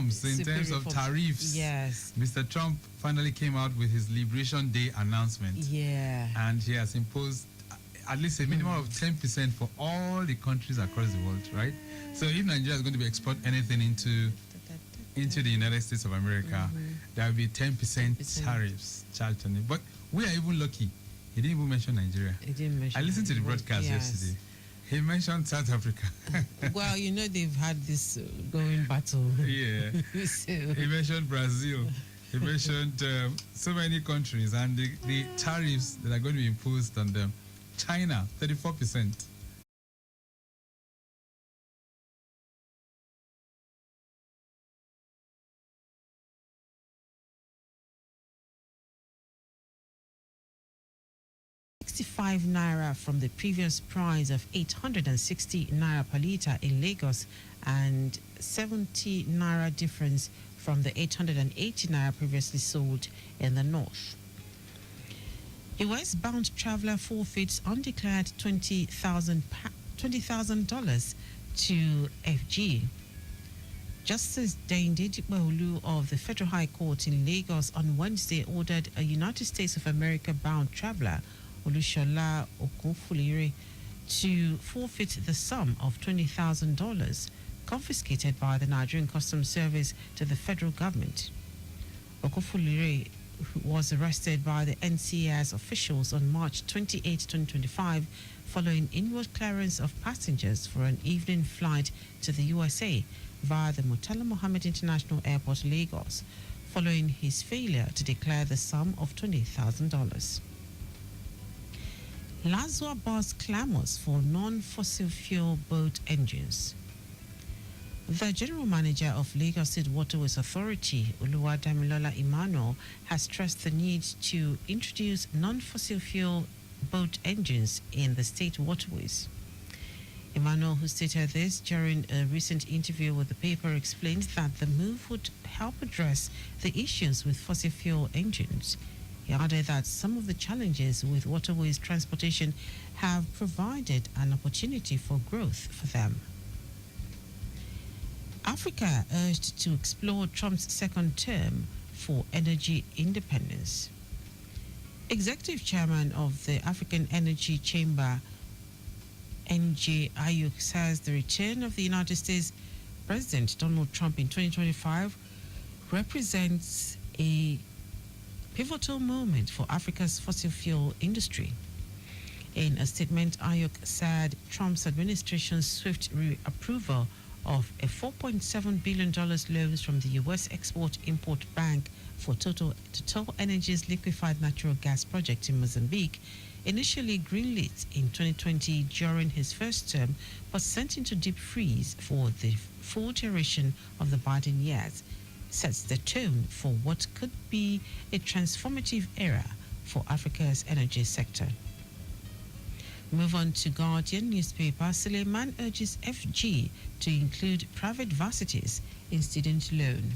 norms in terms of tariffs. Yes. Mr. Trump finally came out with his Liberation Day announcement. Yeah. And he has imposed at least a minimum of 10% for all the countries across the world, right? So if Nigeria is going to be export anything into the United States of America, there will be 10% tariffs charged on it. But we are even lucky. He didn't even mention Nigeria. He didn't mention. I listened to the broadcast yesterday. He mentioned South Africa. Well, you know they've had this going battle. Yeah. So. He mentioned Brazil. He mentioned so many countries and the tariffs that are going to be imposed on them. China, 34%. Naira from the previous price of 860 naira per litre in Lagos and 70 naira difference from the 880 naira previously sold in the north. A westbound traveler forfeits undeclared $20,000 to FG. Justice Daindi Dikbaolu of the Federal High Court in Lagos on Wednesday ordered a United States of America bound traveler Olushola Okunfulire to forfeit the sum of $20,000 confiscated by the Nigerian Customs Service to the federal government. Okunfulire was arrested by the NCAS officials on March 28, 2025, following inward clearance of passengers for an evening flight to the USA via the Murtala Mohammed International Airport, Lagos, following his failure to declare the sum of $20,000. Lazwa bus clamors for non-fossil fuel boat engines. The General Manager of Lagos State Waterways Authority, Oluwadamilola Emmanuel, has stressed the need to introduce non-fossil fuel boat engines in the state waterways. Emmanuel, who stated this during a recent interview with the paper, explained that the move would help address the issues with fossil fuel engines. He added that some of the challenges with waterways transportation have provided an opportunity for growth for them. Africa urged to explore Trump's second term for energy independence. Executive Chairman of the African Energy Chamber, NJ Ayuk, says the return of the United States President Donald Trump in 2025 represents a pivotal moment for Africa's fossil fuel industry. In a statement, Ayuk said Trump's administration's swift approval of a $4.7 billion loans from the U.S. Export-Import Bank for Total Energy's liquefied natural gas project in Mozambique, initially greenlit in 2020 during his first term, but sent into deep freeze for the full duration of the Biden years, sets the tone for what could be a transformative era for Africa's energy sector. Move on to Guardian newspaper. Suleiman urges FG to include private varsities in student loan.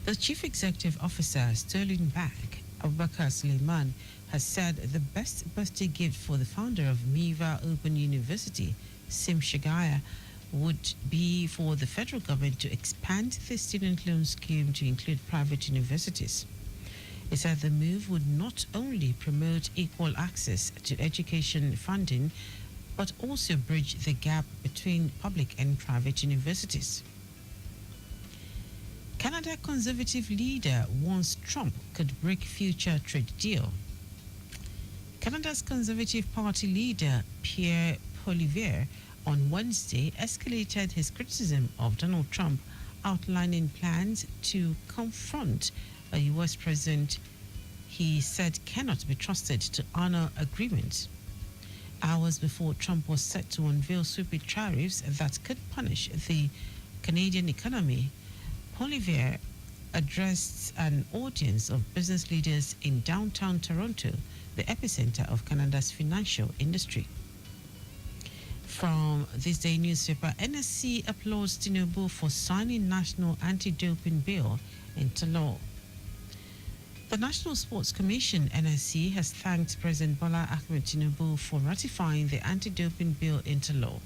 The Chief Executive Officer, Sterling Bank, Abubakar Suleiman, has said the best birthday gift for the founder of Miva Open University, Sim Shagaya, would be for the federal government to expand the student loan scheme to include private universities. He said the move would not only promote equal access to education funding, but also bridge the gap between public and private universities. Canada Conservative leader warns Trump could break future trade deal. Canada's Conservative Party leader, Pierre Poilievre, on Wednesday escalated his criticism of Donald Trump, outlining plans to confront a U.S. president he said cannot be trusted to honor agreements. Hours before Trump was set to unveil sweeping tariffs that could punish the Canadian economy, Poilievre addressed an audience of business leaders in downtown Toronto, the epicenter of Canada's financial industry. From this day newspaper, NSC applauds Tinubu for signing national anti-doping bill into law. The National Sports Commission, NSC, has thanked President Bola Ahmed Tinubu for ratifying the anti-doping bill into law.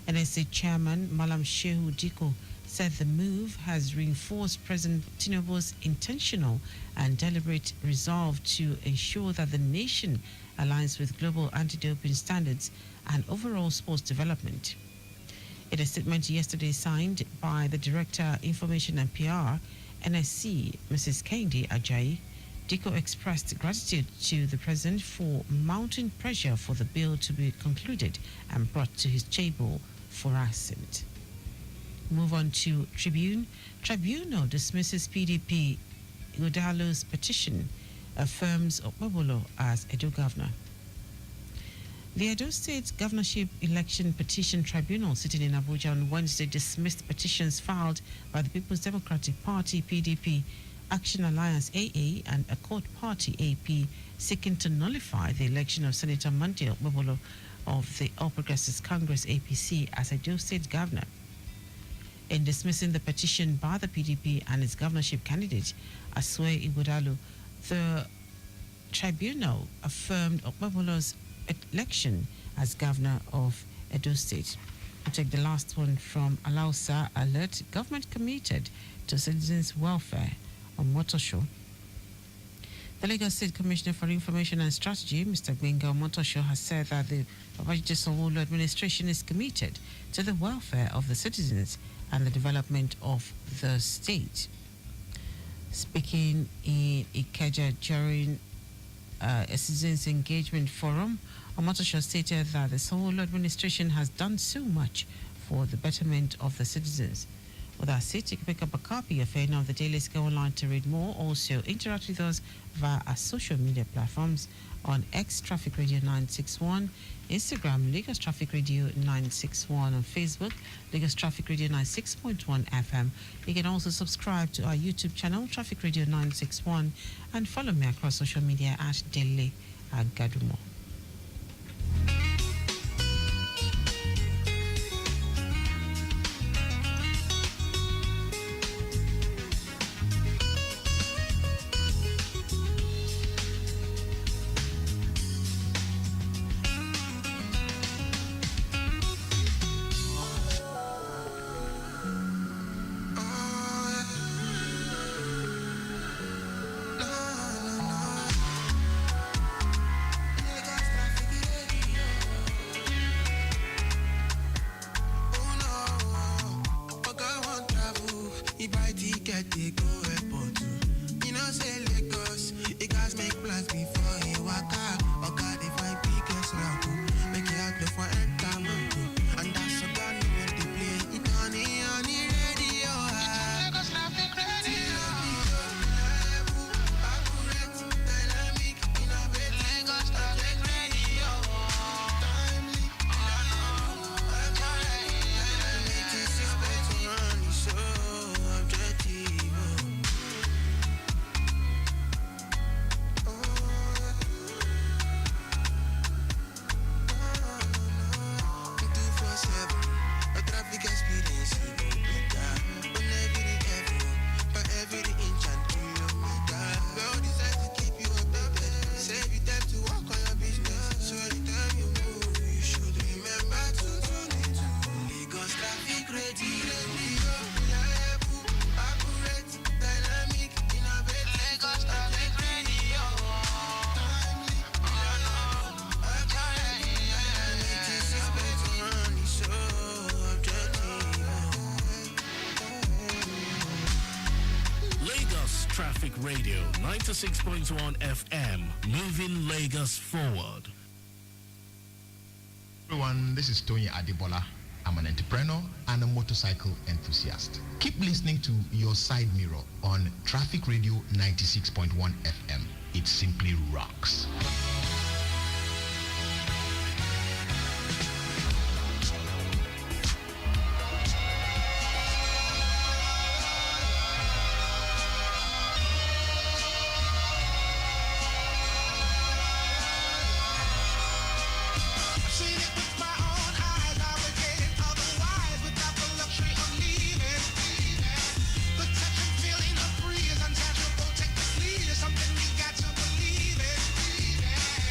NSC Chairman Malam Shehu Diko said the move has reinforced President Tinubu's intentional and deliberate resolve to ensure that the nation aligns with global anti-doping standards and overall sports development. In a statement yesterday signed by the Director, Information and PR, NSC, Mrs. Kehinde Ajayi, DICO expressed gratitude to the President for mounting pressure for the bill to be concluded and brought to his table for assent. Move on to Tribune. Tribunal dismisses PDP Ighodalo's petition, affirms Okpebholo as Edo governor. The Edo State Governorship Election Petition Tribunal sitting in Abuja on Wednesday dismissed petitions filed by the People's Democratic Party PDP, Action Alliance AA, and Accord Party AP seeking to nullify the election of Senator Monday Okpebholo of the All Progressives Congress APC as Edo State Governor. In dismissing the petition by the PDP and its governorship candidate, Asue Ighodalo, the tribunal affirmed Okpebholo's election as governor of Edo State. We'll take the last one from Alausa Alert. Government committed to citizens' welfare on motor show. The Lagos State Commissioner for Information and Strategy, Mr. Gbenga Omotosho, has said that the Babajide Sanwo-Olu administration is committed to the welfare of the citizens and the development of the state. Speaking in Ikeja during a citizens' engagement forum, Omotosho stated that the Sanwo-Olu administration has done so much for the betterment of the citizens. With that said, you can pick up a copy of any of the dailies. Go online to read more. Also, interact with us via our social media platforms on X Traffic Radio 961, Instagram Lagos Traffic Radio 961, on Facebook Lagos Traffic Radio 96.1 FM. You can also subscribe to our YouTube channel Traffic Radio 961 and follow me across social media at Dele Agadumo. Traffic Radio 96.1 FM, moving Lagos forward. Everyone, this is Tony Adibola. I'm an entrepreneur and a motorcycle enthusiast. Keep listening to Your Side Mirror on Traffic Radio 96.1 FM. It simply rocks. Something we got to believe in.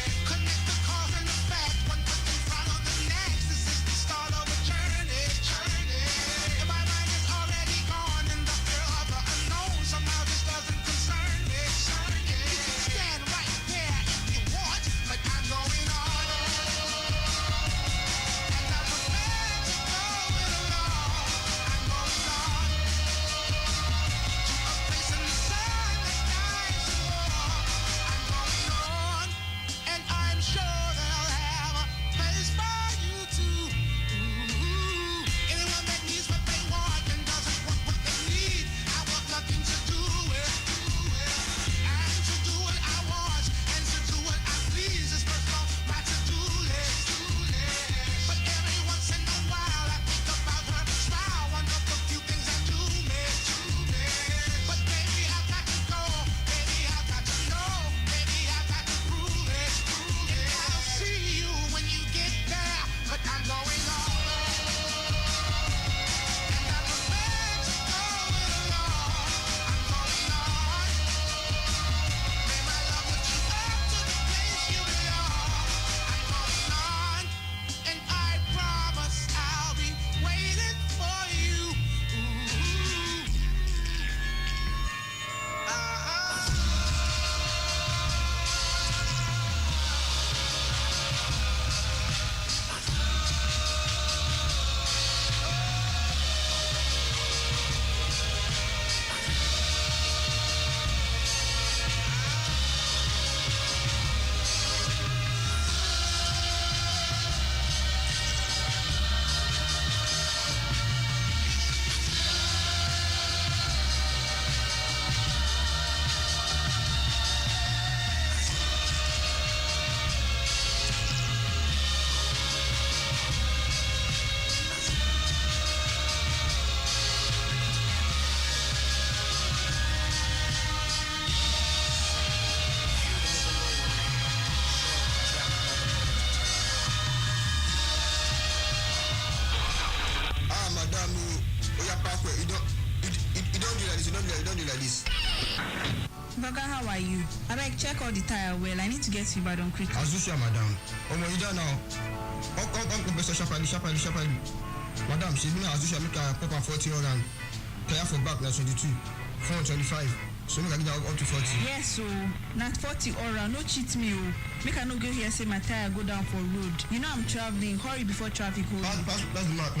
You don't do like this. You don't do like this. Gaga, how are you? I beg, check all the tire well. I need to get to Ibadan quickly. As usual, madam. You don't know. Come, sharply. Madam, she been as usual. Make a pop 40 and tire for back. That's 22, 425. So make I get up to 40. Yes, so not 40 or no cheat me. Make I no go here say my tire go down for road. You know I'm traveling. Hurry before traffic holds. That's the mark.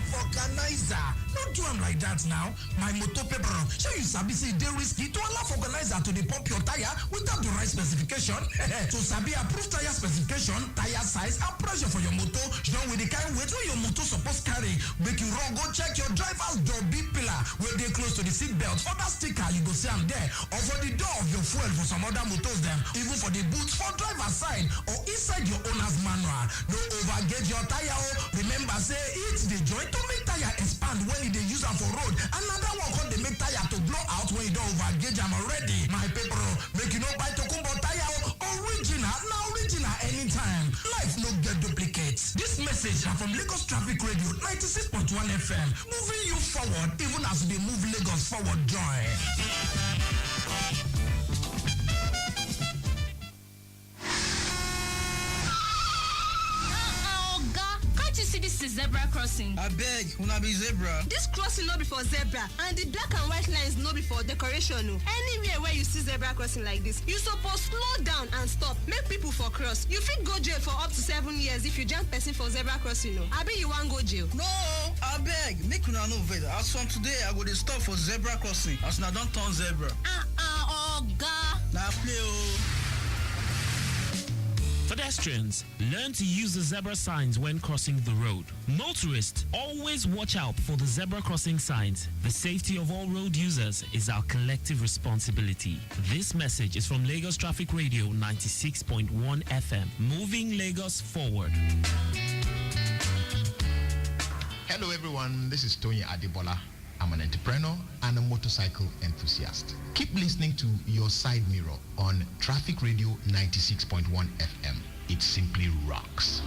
Organizer, don't do them like that now. My motor paper, show you sabi say they risky to allow organizer to pump your tire without the right specification. So sabi approve tire specification, tire size, and pressure for your motor. You know with the kind weight where your motor supposed carry. Make you run, go check your driver's door big pillar where they close to the seat belt. For that sticker, you go see them there. Or for the door of your fuel for some other motors them. Even for the boots for driver's side or inside your owner's manual. No overgauge your tire. Remember say it's the joint to make tire expand when they use them for road. Another one called they make tire to blow out when you don't overgauge them already. My paper, make you no buy to combo tire. Original, now original anytime. Life no get duplicates. This message are from Lagos Traffic Radio 96.1 FM. Moving you forward even as they move Lagos forward. Joy. This is zebra crossing. I beg, una be zebra. This crossing no be for zebra, and the black and white lines no be for decoration. Anywhere where you see zebra crossing like this, you suppose slow down and stop. Make people for cross. You fit go jail for up to 7 years if you jump person for zebra crossing. Abi you want go jail? No, I beg, make una no vex. As from today, I go to stop for zebra crossing. As na don turn zebra. Oga. Na play oh. Pedestrians, learn to use the zebra signs when crossing the road. Motorists, always watch out for the zebra crossing signs. The safety of all road users is our collective responsibility. This message is from Lagos Traffic Radio 96.1 FM, moving Lagos forward. Hello everyone, this is Tony Adebola. I'm an entrepreneur and a motorcycle enthusiast. Keep listening to Your Side Mirror on Traffic Radio 96.1 FM. It simply rocks.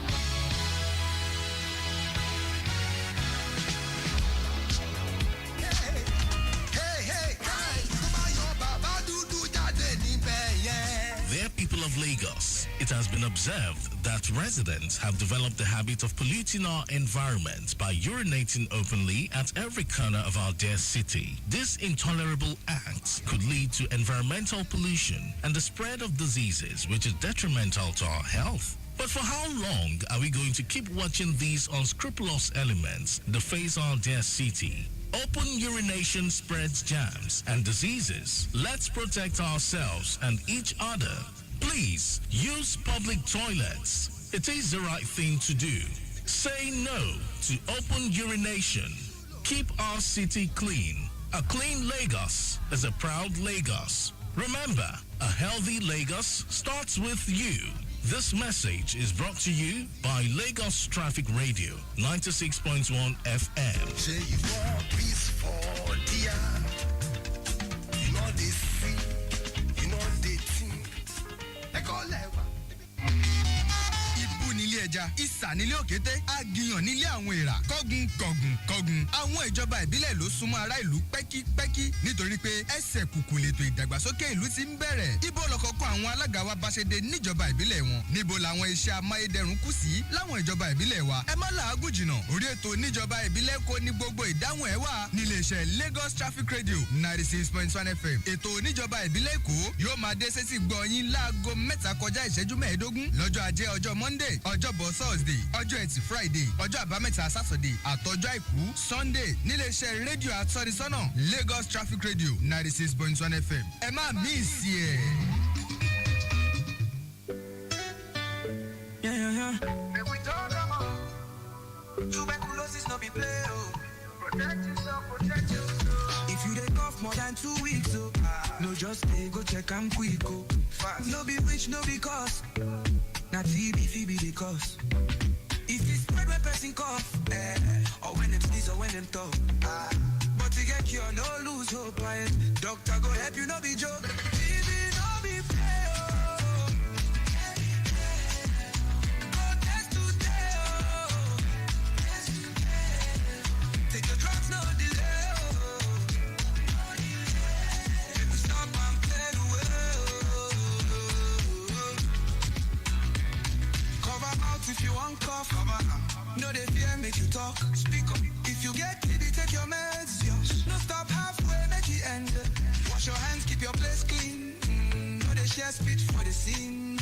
Dear people of Lagos, it has been observed that residents have developed the habit of polluting our environment by urinating openly at every corner of our dear city. This intolerable act could lead to environmental pollution and the spread of diseases which is detrimental to our health. But for how long are we going to keep watching these unscrupulous elements deface our dear city? Open urination spreads germs and diseases. Let's protect ourselves and each other. Please use public toilets. It is the right thing to do. Say no to open urination. Keep our city clean. A clean Lagos is a proud Lagos. Remember, a healthy Lagos starts with you. This message is brought to you by Lagos Traffic Radio 96.1 FM. Say you want peace for dear. You know they see, you know they think. They call lewa. Ibu nílé ẹja, ìsà nílé òkété, àgìyàn nílé àwọn èèrà, kọ́gun. Àwọn ìjọba ìbílẹ̀ ló súnmọ́ ará ìlú pẹ́kípẹ́kí nítorí pé ẹsẹ̀ kùkù lètò ìdàgbàsókè ìlú ti ń bẹ̀rẹ̀. Ibo lọ́kọ̀ọ̀kan àwọn alága wa bá ṣe dé níjọba ìbílẹ̀ wọn. Níbo làwọn iṣẹ́ amáyédẹrùn kù sí láwọn ìjọba ìbílẹ̀ wa. Ẹ má làágùn jìnnà. Orí ètò níjọba ìbílẹ̀ kò ní gbogbo ìdáhùn ẹ̀ wà. Níléeṣẹ́ Lagos Traffic Radio 96.1 FM. Ètò níjọba ìbílẹ̀ Èkó yóò máa dé sétí gbọ́ yín láago 7 kọjá ìṣẹ́jú 15 lọ́jọ́ Ajé ọjọ́ Monday, ọjọ́bọ̀ Thursday, ọjọ́ Ẹtì Friday, ọjọ́ Àbámẹ́ta Saturday, àtọjọ́ Àìkú Sunday níléeṣẹ́ rédíò àtọ́nisọ́nà Lagos Traffic Radio 96.1 FM. Ẹ má mísì ẹ̀. Make we talk about tuberculosis no be play oh. Protect yourself, protect yourself. If you dey cough more than 2 weeks oh, no just stay go check am quick oh. Fast. No be rich, no be cause. Na TB dey cause. If it spread when person cough, or when them sneeze or when them talk, but to get cure, no lose hope. Doctor go help you, no be joke. TB no be play oh. Go test today oh. If you get TB, take your meds, yo. No stop halfway, make it end. Wash your hands, keep your place clean. No, they share speech for the scene.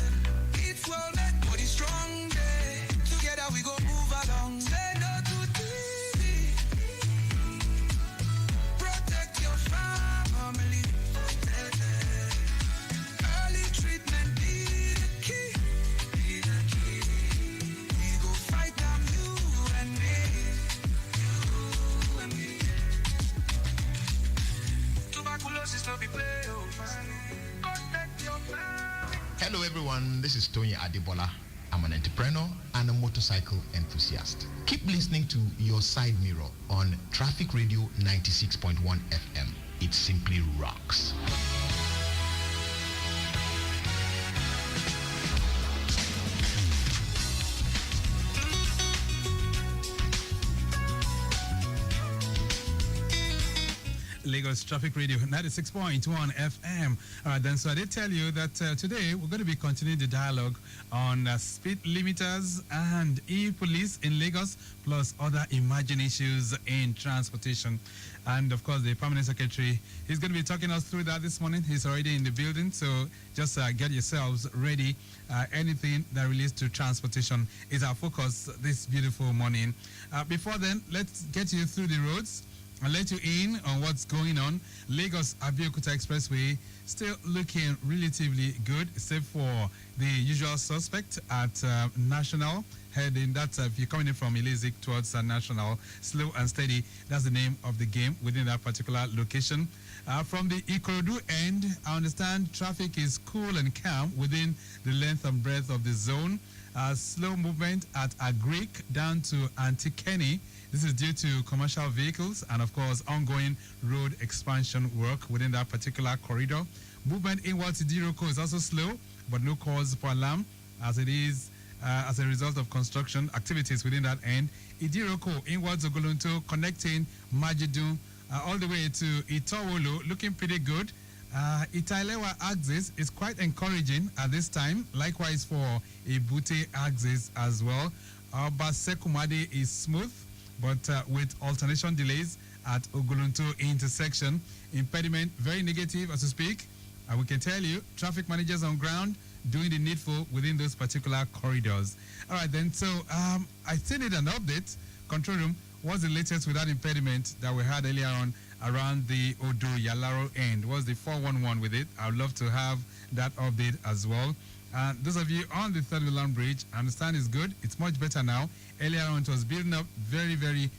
It's well, make body strong, day. Together we go move along. Say no to TB. Protect your family. Early treatment be the key. Be the key. We go fight them, you and me. You and me. Tuberculosis no be play, oh. Protect your family. Hello everyone, this is Tony Adebola. I'm an entrepreneur and a motorcycle enthusiast. Keep listening to Your Side Mirror on Traffic Radio 96.1 FM. It simply rocks. Lagos Traffic Radio 96.1 FM. All right, then, so I did tell you that today we're going to be continuing the dialogue on speed limiters and e-police in Lagos, plus other emerging issues in transportation. And of course, the Permanent Secretary is going to be talking us through that this morning. He's already in the building, so just get yourselves ready. Anything that relates to transportation is our focus this beautiful morning. Before then, let's get you through the roads. I'll let you in on what's going on. Lagos-Abeokuta Expressway still looking relatively good, except for the usual suspect at National heading. That's if you're coming in from Ilizik towards National, slow and steady. That's the name of the game within that particular location. From the Ikorodu end, I understand traffic is cool and calm within the length and breadth of the zone. Slow movement at Agric down to Antikeni. This is due to commercial vehicles and, of course, ongoing road expansion work within that particular corridor. Movement inwards to Diroko is also slow, but no cause for alarm, as it is as a result of construction activities within that end. Idiroko inwards Ogolonto connecting Majidun all the way to Itowolo, looking pretty good. Itailewa axis is quite encouraging at this time. Likewise for Ibute axis as well. Basekumade is smooth, but with alternation delays at Ogolonto intersection. Impediment very negative as we speak. We can tell you, traffic managers on ground doing the needful within those particular corridors. All right, then, so I still need an update. Control room, what's the latest with that impediment that we had earlier on around the Odo Yalaro end? What's the 411 with it? I would love to have that update as well. Those of you on the Third Milan Bridge, I understand it's good. It's much better now. Earlier on, it was building up very, very,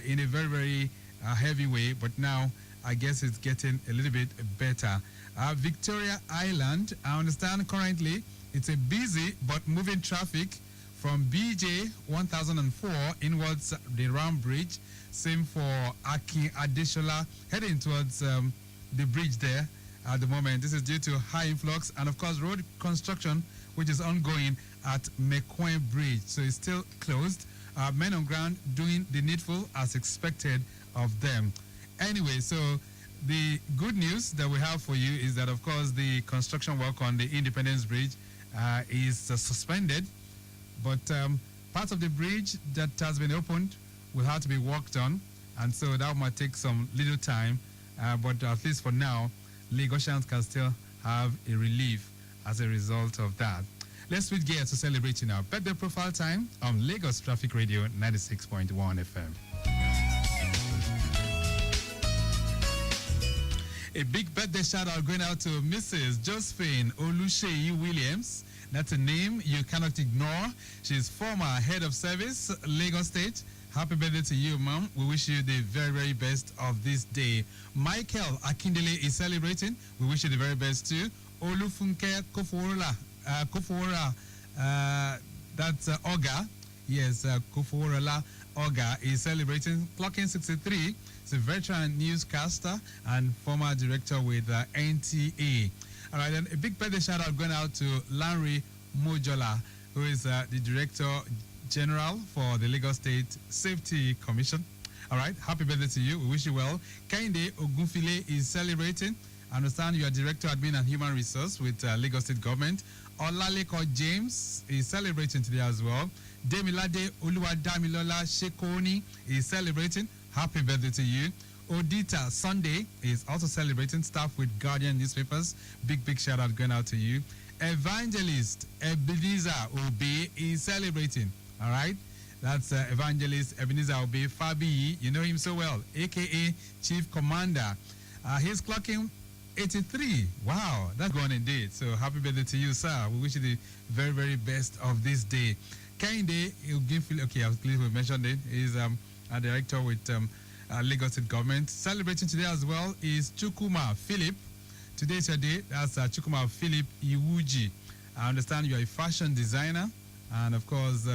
in a very, very heavy way, but now I guess it's getting a little bit better. Victoria Island, I understand currently it's a busy but moving traffic from BJ 1004 inwards the Ram Bridge. Same for Aki Adeshola heading towards the bridge there at the moment. This is due to high influx and, of course, road construction, which is ongoing at Mekwe Bridge. So it's still closed. Men on ground doing the needful as expected of them. Anyway, so the good news that we have for you is that, of course, the construction work on the Independence Bridge is suspended. But part of the bridge that has been opened will have to be worked on. And so that might take some little time. But at least for now, Lagosians can still have a relief as a result of that. Let's switch gears to celebrating our birthday profile time on Lagos Traffic Radio 96.1 FM. A big birthday shout out going out to Mrs. Josephine Oluseyi Williams. That's a name you cannot ignore. She's former head of service, Lagos State. Happy birthday to you, Mom. We wish you the very, very best of this day. Michael Akindele is celebrating. We wish you the very best too. Olufunke Kofora, that's Oga. Yes, Kofora Oga is celebrating, clocking 63. He's a veteran newscaster and former director with NTA. All right, then a big birthday shout out going out to Larry Mojola, who is the Director General for the Lagos State Safety Commission. All right, happy birthday to you. We wish you well. Kainde Ogunfile is celebrating. I understand you are Director Admin and Human Resource with Lagos State Government. Olaleko James is celebrating today as well. Demilade Oluwadamilola Shekoni is celebrating. Happy birthday to you. Odita Sunday is also celebrating. Staff with Guardian newspapers. Big shout out going out to you. Evangelist Ebenezer Obe is celebrating. All right. That's Evangelist Ebenezer Obe Fabi. You know him so well, aka Chief Commander. He's clocking 83. Wow, that's going indeed. So happy birthday to you, sir. We wish you the very best of this day. Kehinde, okay, I was pleased we mentioned it. He's a director with Lagos State Government. Celebrating today as well is Chukuma Philip. Today's your day. That's Chukuma Philip Iwuji. I understand you are a fashion designer and, of course,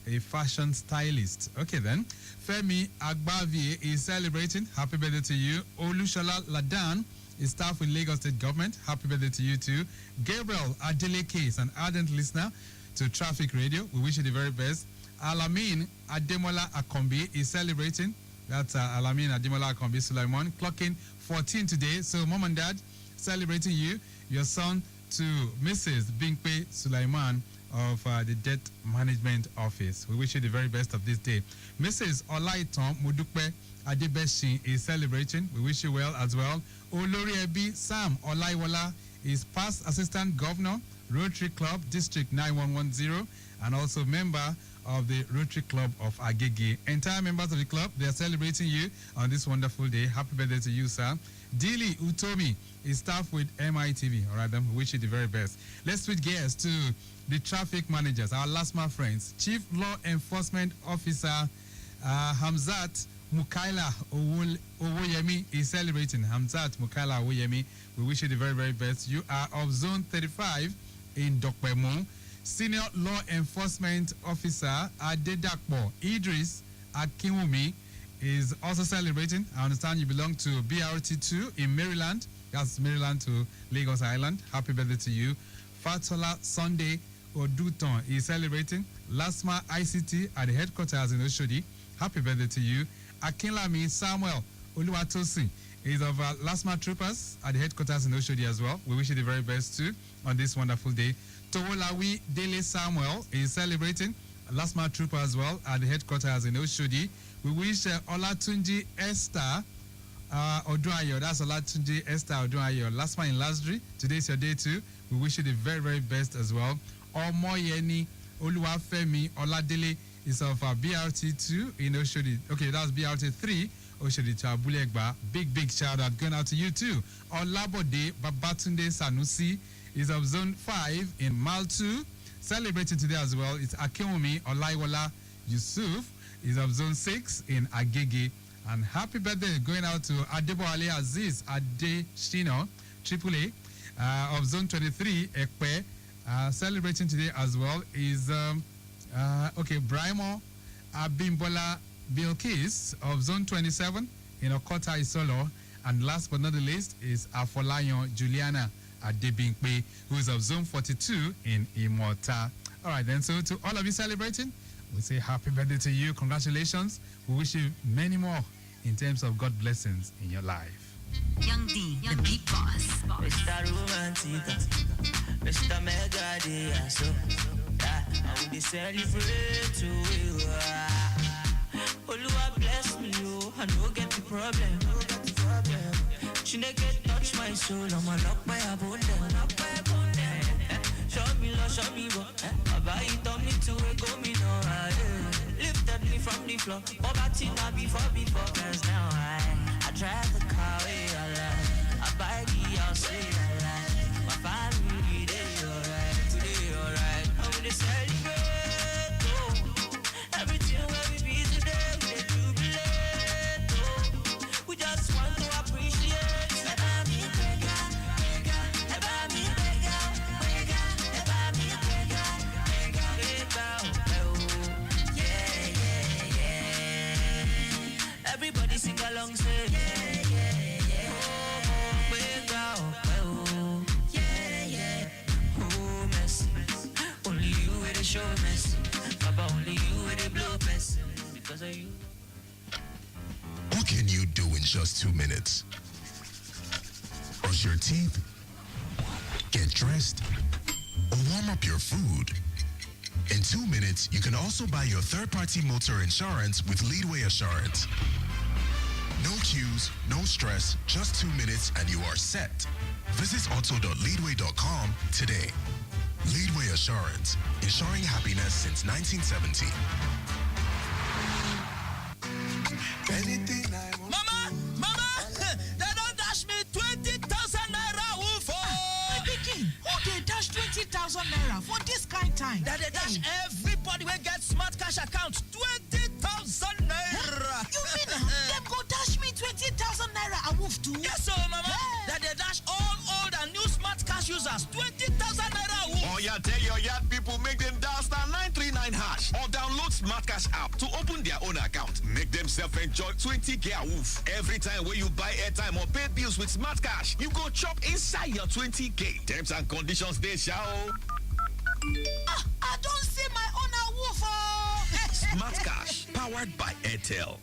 a fashion stylist. Okay, then. Femi Agbavi is celebrating. Happy birthday to you. Olushola Ladan is staff with Lagos State Government. Happy birthday to you too. Gabriel Adeleke is an ardent listener to Traffic Radio. We wish you the very best. Alamin Ademola Akombi is celebrating. That's Alamin Ademola Akombi Sulaiman, clocking 14 today. So, Mom and Dad, celebrating you, your son to Mrs. Binkpe Sulaiman of the Debt Management Office. We wish you the very best of this day. Mrs. Olaiton Mudukpe Adebeshi is celebrating. We wish you well as well. Olori Ebi Sam Olaiwala is past Assistant Governor, Rotary Club, District 9110, and also member of the Rotary Club of Agege. Entire members of the club, they are celebrating you on this wonderful day. Happy birthday to you, sir. Dili Utomi is staff with MITV. All right, then we wish you the very best. Let's switch gears to the traffic managers, our last my friends. Chief Law Enforcement Officer Hamzat Mukaila Owoyemi is celebrating. Hamzat Mukaila Owoyemi, we wish you the very best. You are of Zone 35 in Dokpemo. Senior Law Enforcement Officer Adedakpo Idris Akinwumi is also celebrating. I understand you belong to BRT2 in Maryland. That's Maryland to Lagos Island. Happy birthday to you. Fatola Sunday Oduton is celebrating. Lasma ICT at the headquarters in Oshodi. Happy birthday to you. Akinlami Samuel Oluwatosin is of Lasma Troopers at the headquarters in Oshodi as well. We wish you the very best too on this wonderful day. Towolawi Dele Samuel is celebrating. Lasma Trooper as well at the headquarters in Oshodi. We wish Olatunji Esther Odunayo, that's Olatunji Esther Odunayo, Lasma in Lasdri. Today's your day too. We wish you the very best as well. Omoyeni Oluwafemi Oladele is of BRT2 in Oshodi. Okay, that's BRT3, Oshodi to Abulegba. Big shout out going out to you too. Olabode Babatunde Sanusi is of Zone 5 in Maltu. Celebrating today as well, it's Akinwumi Olaiwola Yusuf is of Zone 6 in Agege. And happy birthday going out to Adeboale Aziz Adeshino, AAA, of Zone 23, Ekpe. Celebrating today as well is, Braimo Abimbola Bilkis of Zone 27 in Okota Isolo. And last but not the least is Afolayan Juliana Adebinkpe, who is of Zone 42 in Imota. All right, then, so to all of you celebrating, we say happy birthday to you. Congratulations. We wish you many more in terms of God blessings in your life. Young D, the beat boss. Mr. Romantica, Mr. Mega, so I will celebrate to you. Oluwa bless me, I no get the problem. She never touch my soul, I'ma lock my abode. Show me love, show me what. Baba, you told me to go me no. Lifted me from the floor, poverty not before. Cause now I drive the car way I like. I buy the house way I like. My family they alright, today alright. I'm gonna celebrate, oh. Everything where we be today, we dey jubilate, oh. We just want to appreciate. Everybody sing along, say oh, Messi. Only you with the show, Messi. Papa, only you with the blow, Messi. Because of you. What can you do in just 2 minutes? Or brush your teeth, get dressed, or warm up your food. In 2 minutes, you can also buy your third-party motor insurance with Leadway Assurance. No queues, no stress, just 2 minutes and you are set. Visit auto.leadway.com today. Leadway Assurance, ensuring happiness since 1970. Anything I want. Mama, they don't dash me 20,000 naira woof. My pikin, who dey dash 20,000 naira for this kind time? That they dash everybody will get smart cash account 20,000 naira. You mean them go dash me 20,000 naira a woof too? Yes, so mama. That they dash all old and new smart cash users 20,000 naira woof. Oh yeah, tell your yard people make them dial star 939 hash or download Smart Cash app to open their own account. Make themselves enjoy 20k a woof. Every time when you buy airtime or pay bills with Smart Cash, you go chop inside your 20k. Terms and conditions they shall. I don't see my own a woof. Smart Cash, powered by Airtel.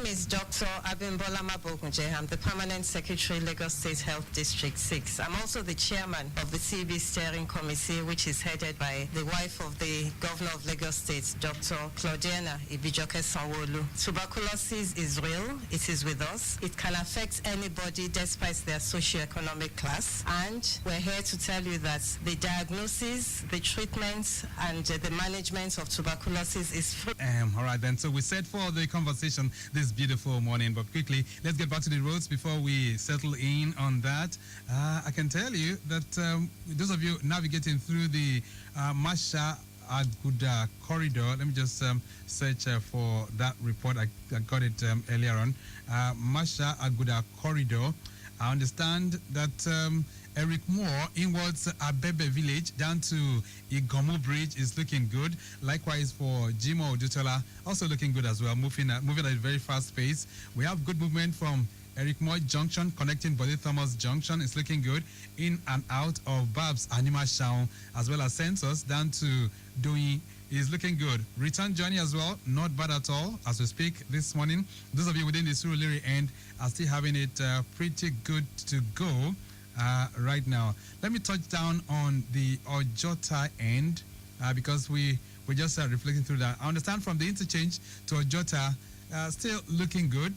Ms. Dr. Abimbola Mabogunje. I'm the Permanent Secretary, Lagos State Health District 6. I'm also the chairman of the CB Steering Committee, which is headed by the wife of the Governor of Lagos State, Dr. Claudiana Ibijoke Sanwo-Olu. Tuberculosis is real. It is with us. It can affect anybody despite their socioeconomic class. And we're here to tell you that the diagnosis, the treatment, and the management of tuberculosis is free. All right, then. So we set for the conversation this beautiful morning, but quickly, let's get back to the roads before we settle in on that. I can tell you that those of you navigating through the Masha Aguda corridor, let me just search for that report. I got it earlier on. Masha Aguda corridor. I understand that Eric Moore inwards Abebe village down to Igomu Bridge is looking good. Likewise for Jimo Odutola, also looking good as well, moving at a very fast pace. We have good movement from Eric Moore Junction connecting Bode Thomas Junction. It's looking good in and out of Babs Anima Shaun, as well as Census down to Doi is looking good. Return journey as well, not bad at all as we speak this morning. Those of you within the Surulere end are still having it pretty good to go right now. Let me touch down on the Ojota end because we're just reflecting through that. I understand from the interchange to Ojota still looking good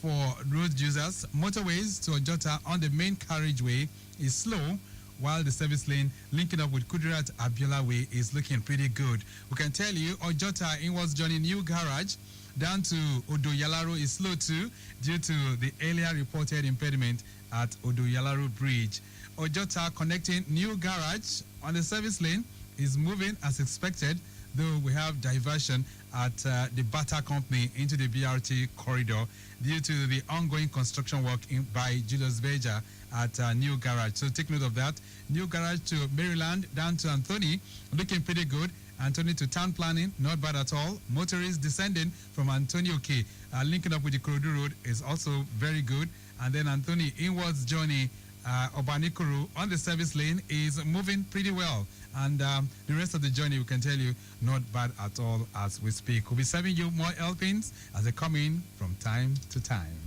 for road users. Motorways to Ojota on the main carriageway is slow, while the service lane linking up with Kudirat Abiola Way is looking pretty good. We can tell you Ojota inwards journey new garage down to Odoyalaro is slow too due to the earlier reported impediment at Odoyalaro Bridge. Ojota connecting new garage on the service lane is moving as expected, though we have diversion at the Bata Company into the BRT corridor due to the ongoing construction work by Julius Beja at New Garage. So take note of that. New Garage to Maryland down to Anthony, looking pretty good. Anthony to Town Planning, not bad at all. Motorists descending from Antonio K, linking up with the Kurodu Road is also very good. And then Anthony inwards journey Obanikuru on the service lane is moving pretty well. And the rest of the journey, we can tell you, not bad at all as we speak. We'll be serving you more helpings as they come in from time to time.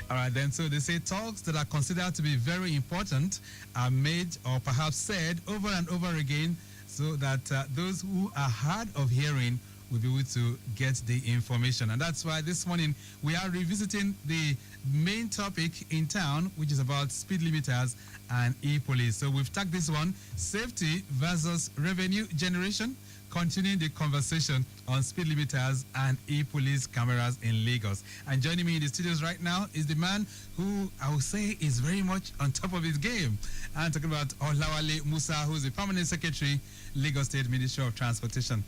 All right, then, so they say talks that are considered to be very important are made or perhaps said over and over again so that those who are hard of hearing will be able to get the information. And that's why this morning we are revisiting the main topic in town, which is about speed limiters and e-police. So we've tagged this one, safety versus revenue generation, continuing the conversation on speed limiters and e-police cameras in Lagos. And joining me in the studios right now is the man who I would say is very much on top of his game. I'm talking about Olawale Musa, who's the Permanent Secretary, Lagos State Ministry of Transportation.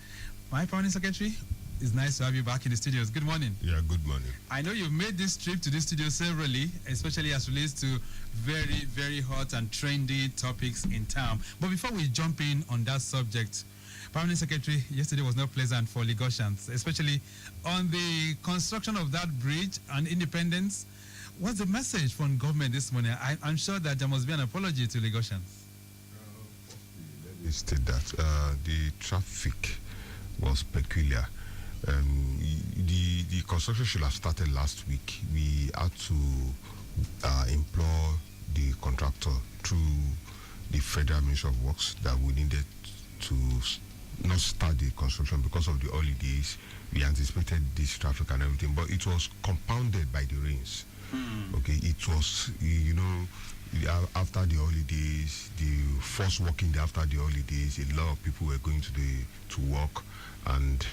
My Permanent Secretary, it's nice to have you back in the studios. Good morning. Yeah, good morning. I know you've made this trip to the studio severally, especially as relates to very, very hot and trendy topics in town. But before we jump in on that subject, Permanent Secretary, yesterday was not pleasant for Lagosians, especially on the construction of that bridge and Independence. What's the message from government this morning? I'm sure that there must be an apology to Lagosians. Let me state that the traffic was peculiar The construction should have started last week. We had to implore the contractor through the Federal Ministry of Works that we needed to not start the construction because of the holidays. We anticipated this traffic and everything, but it was compounded by the rains. Okay, it was, after the holidays, the first working day after the holidays, a lot of people were going to work, and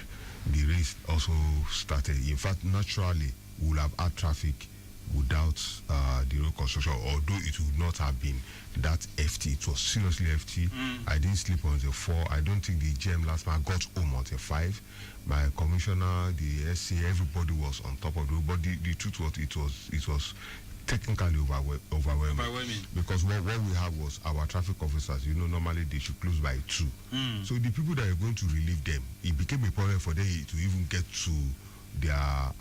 the race also started. In fact, naturally, we would have had traffic without the road construction, although it would not have been that hefty. It was seriously hefty. I didn't sleep on the 4. I don't think the GM last night got home on the 5. My commissioner, the SC, everybody was on top of the road. But the truth was, it was technically overwhelming. Because what we had was our traffic officers, normally they should close by 2. So the people that are going to relieve them, it became a problem for them to even get to their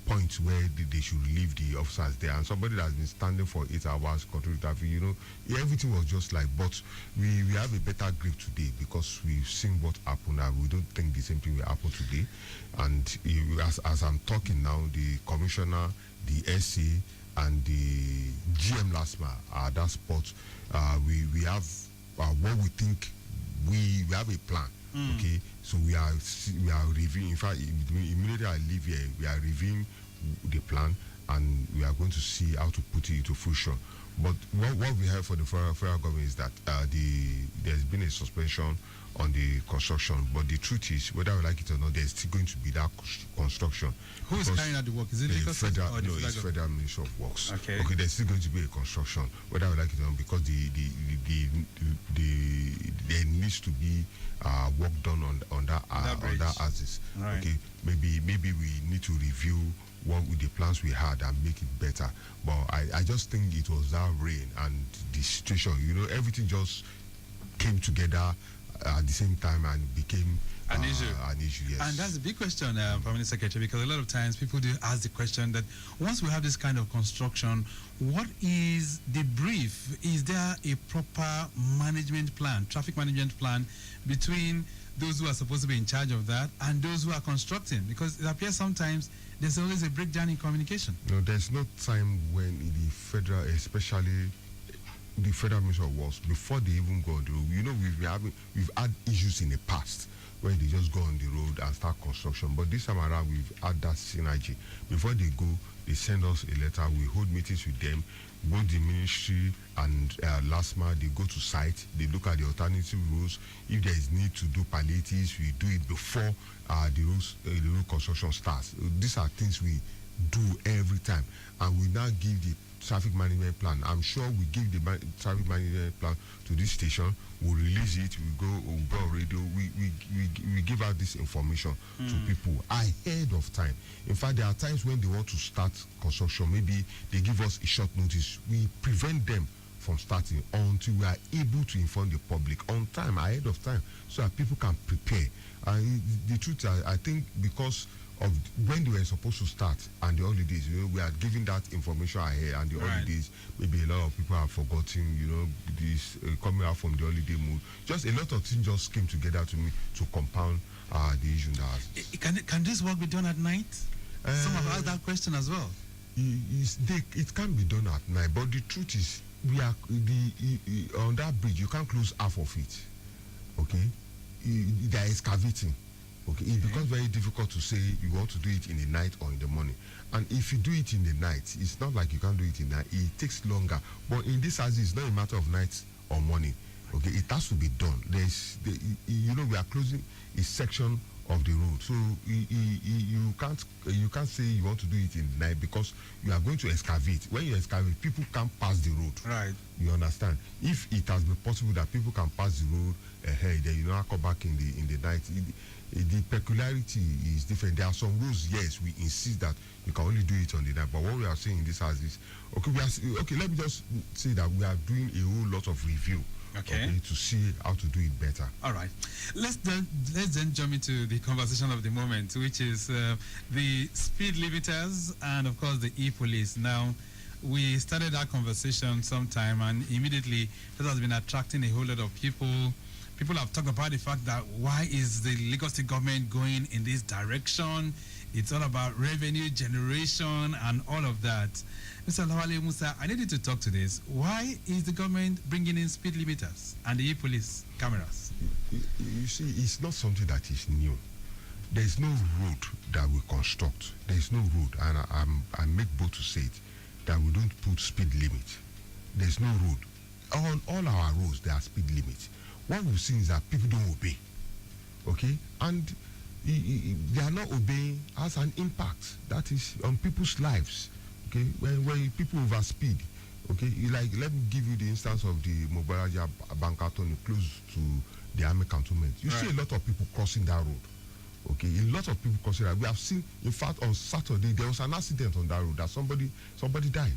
point where they should relieve the officers there. And somebody that has been standing for 8 hours controlling traffic, everything was just like, but we have a better grip today because we've seen what happened, and we don't think the same thing will happen today. And as I'm talking now, the commissioner, the SC, and the GM last mile at that spot, we have what we think. We have a plan. Okay, so we are reviewing. In fact, immediately I leave here, we are reviewing the plan, and we are going to see how to put it into fruition. But what we have for the federal government is that there's been a suspension on the construction. But the truth is, whether we like it or not, there's still going to be that construction. Who is carrying out the work? Is it the federal? No, it's Federal Ministry of Works. Okay, there's still going to be a construction, whether we like it or not, because there needs to be work done on that axis. Right. Okay, maybe we need to review what with the plans we had and make it better. But I just think it was that rain and the situation, everything just came together at the same time and became an issue. Yes. And that's a big question, Permanent Secretary, because a lot of times people do ask the question that once we have this kind of construction, what is the brief? Is there a proper management plan, traffic management plan, between those who are supposed to be in charge of that and those who are constructing? Because it appears sometimes there's always a breakdown in communication. No, there's no time when the federal, especially the Federal Ministry of Works, before they even go on the road, we've had issues in the past where they just go on the road and start construction. But this time around, we've had that synergy. Before they go, they send us a letter. We hold meetings with them. Both the ministry and LASMA, they go to site. They look at the alternative routes. If there is need to do palliatives, we do it before the road construction starts. These are things we do every time. And we now give the traffic management plan. I'm sure we give the traffic management plan to this station. We'll release it. We'll go on radio. We give out this information to people ahead of time. In fact, there are times when they want to start construction. Maybe they give us a short notice. We prevent them from starting until we are able to inform the public on time, ahead of time, so that people can prepare. And the truth, I think, because of when they were supposed to start and the holidays, we are giving that information ahead, and the holidays, maybe a lot of people have forgotten, this coming out from the holiday mood. Just a lot of things just came together to me to compound the issue that Can this work be done at night? Some have asked that question as well. It can be done at night, but the truth is, we are on that bridge. You can't close half of it. Okay, they are excavating. Okay, it becomes very difficult to say you want to do it in the night or in the morning. And if you do it in the night, it's not like you can't do it in the night. It takes longer. But in this house, it's not a matter of night or morning. Okay, it has to be done. We are closing a section of the road, so you can't say you want to do it in the night because you are going to excavate. When you excavate, people can't pass the road. Right. You understand? If it has been possible that people can pass the road ahead, then come back in the night. The peculiarity is different. There are some rules, yes, we insist that you can only do it on the night. But what we are saying in this house is, let me just say that we are doing a whole lot of review. Okay, to see how to do it better. All right. Let's then jump into the conversation of the moment, which is the speed limiters and, of course, the e-police. Now, we started our conversation sometime, and immediately that has been attracting a whole lot of people People have talked about the fact that why is the Lagos State government going in this direction? It's all about revenue generation and all of that. Mr. Lawale Musa, I need you to talk to this. Why is the government bringing in speed limiters and the e-police cameras? You see, it's not something that is new. There is no road that we construct. There is no road, and I make bold to say it, that we don't put speed limit. There is no road. On all our roads, there are speed limits. What we've seen is that people don't obey, okay? And they are not obeying has an impact that is on people's lives, okay? When people overspeed, okay? Like, let me give you the instance of the Mobalaja Bankaton close to the army cantonment. You see a lot of people crossing that road. Okay, a lot of people consider. We have seen, in fact, on Saturday there was an accident on that road that somebody died.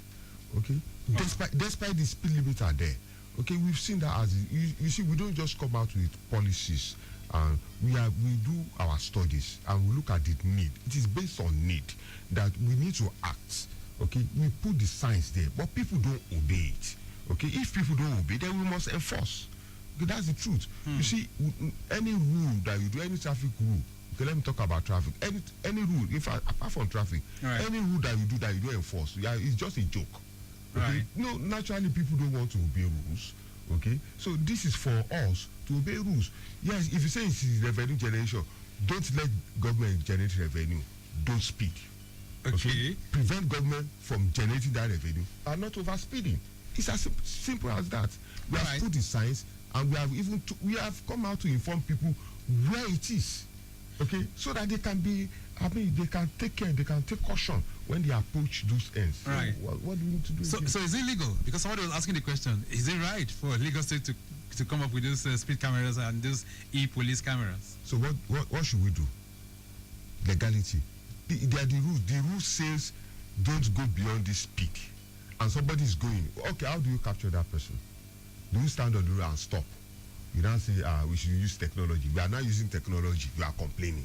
Okay, despite the speed limit are there. Okay, we've seen that as you see, we don't just come out with policies. We do our studies and we look at the need. It is based on need that we need to act. Okay, we put the signs there, but people don't obey it. Okay, if people don't obey, then we must enforce. Okay, that's the truth. You see, any rule that you do, any traffic rule. Okay, let me talk about traffic. Any rule, in fact, apart from traffic, any rule that you do that you don't enforce, it's just a joke. Okay? Right. No, naturally people don't want to obey rules. Okay, so this is for us to obey rules. Yes, if you say it's revenue generation, don't let government generate revenue. Don't speed. Okay. Prevent government from generating that revenue and not overspeeding. It's as simple as that. We have put the signs, and we have we have come out to inform people where it is. Okay, so that they can be, they can take care, they can take caution when they approach those ends. So right. What do we need to do? So is it legal? Because somebody was asking the question, is it right for Lagos State to come up with those speed cameras and those e-police cameras? So what should we do? Legality. They are the rules. The rule says don't go beyond this speed. And somebody is going. Okay, how do you capture that person? Do you stand on the road and stop? You don't say, we should use technology. We are not using technology. You are complaining.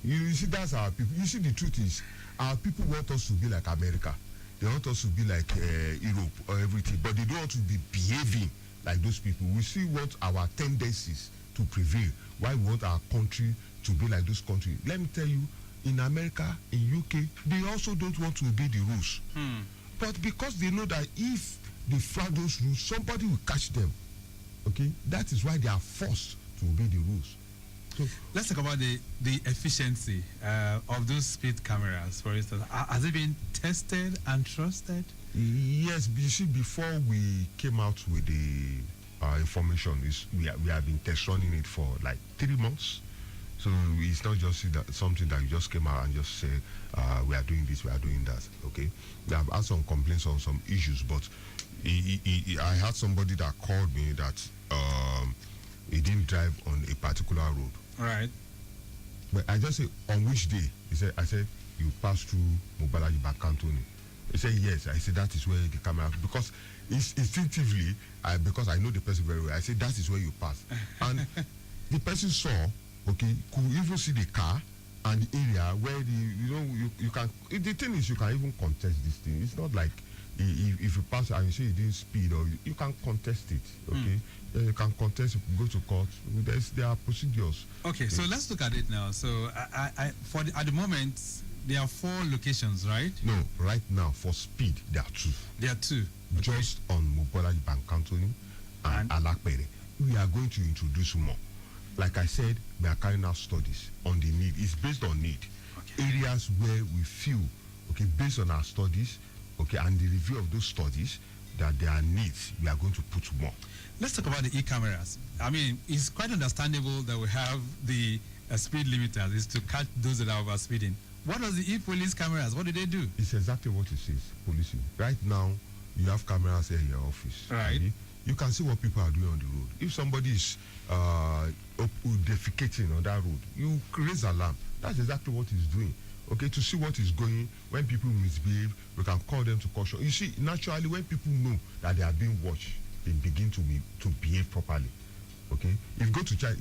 You see, that's our people. You see, the truth is, our people want us to be like America. They want us to be like Europe or everything, but they don't want to be behaving like those people. We see what our tendencies to prevail. Why we want our country to be like those countries. Let me tell you, in America, in UK, they also don't want to obey the rules. But because they know that if they flag those rules, somebody will catch them. Okay, that is why they are forced to obey the rules. So let's talk about the efficiency of those speed cameras, for instance. Has it been tested and trusted? Yes, you see, before we came out with the information, we have been test running it for like 3 months. So it's not just something that you just came out and just say, we are doing this, we are doing that. Okay, we have had some complaints on some issues, but I had somebody that called me that he didn't drive on a particular road. Right. But I just said, on which day? I said, you pass through Mobalaji Bakantoni. He said, yes. I said, that is where the camera, because instinctively, because I know the person very well, I said, that is where you pass. And the person saw, okay, could even see the car and the area where you can, the thing is, you can even contest this thing. It's not like, if you pass and you say you didn't speed, or you can contest it, okay? You can contest, go to court. There are procedures. Okay, so let's look at it now. So at the moment, there are 4 locations, right? No, right now for speed there are 2. There are 2. Just on Mobolaji Bankantoni and Alakpere. We are going to introduce more. Like I said, we are carrying out studies on the need. It's based on need. Okay. Areas where we feel, okay, based on our studies, okay, and the review of those studies, that there are needs, we are going to put more. Let's talk about the e-cameras. I mean, it's quite understandable that we have the speed limiters is to catch those that are overspeeding. What are the e-police cameras? What do they do? It's exactly what it says, policing. Right now, you have cameras here in your office. Right. You can see what people are doing on the road. If somebody is defecating on that road, you raise alarm. That's exactly what he's doing. Okay, to see what is going, when people misbehave, we can call them to caution. You see, naturally, when people know that they are being watched, they begin to behave properly. Okay, if you go to China,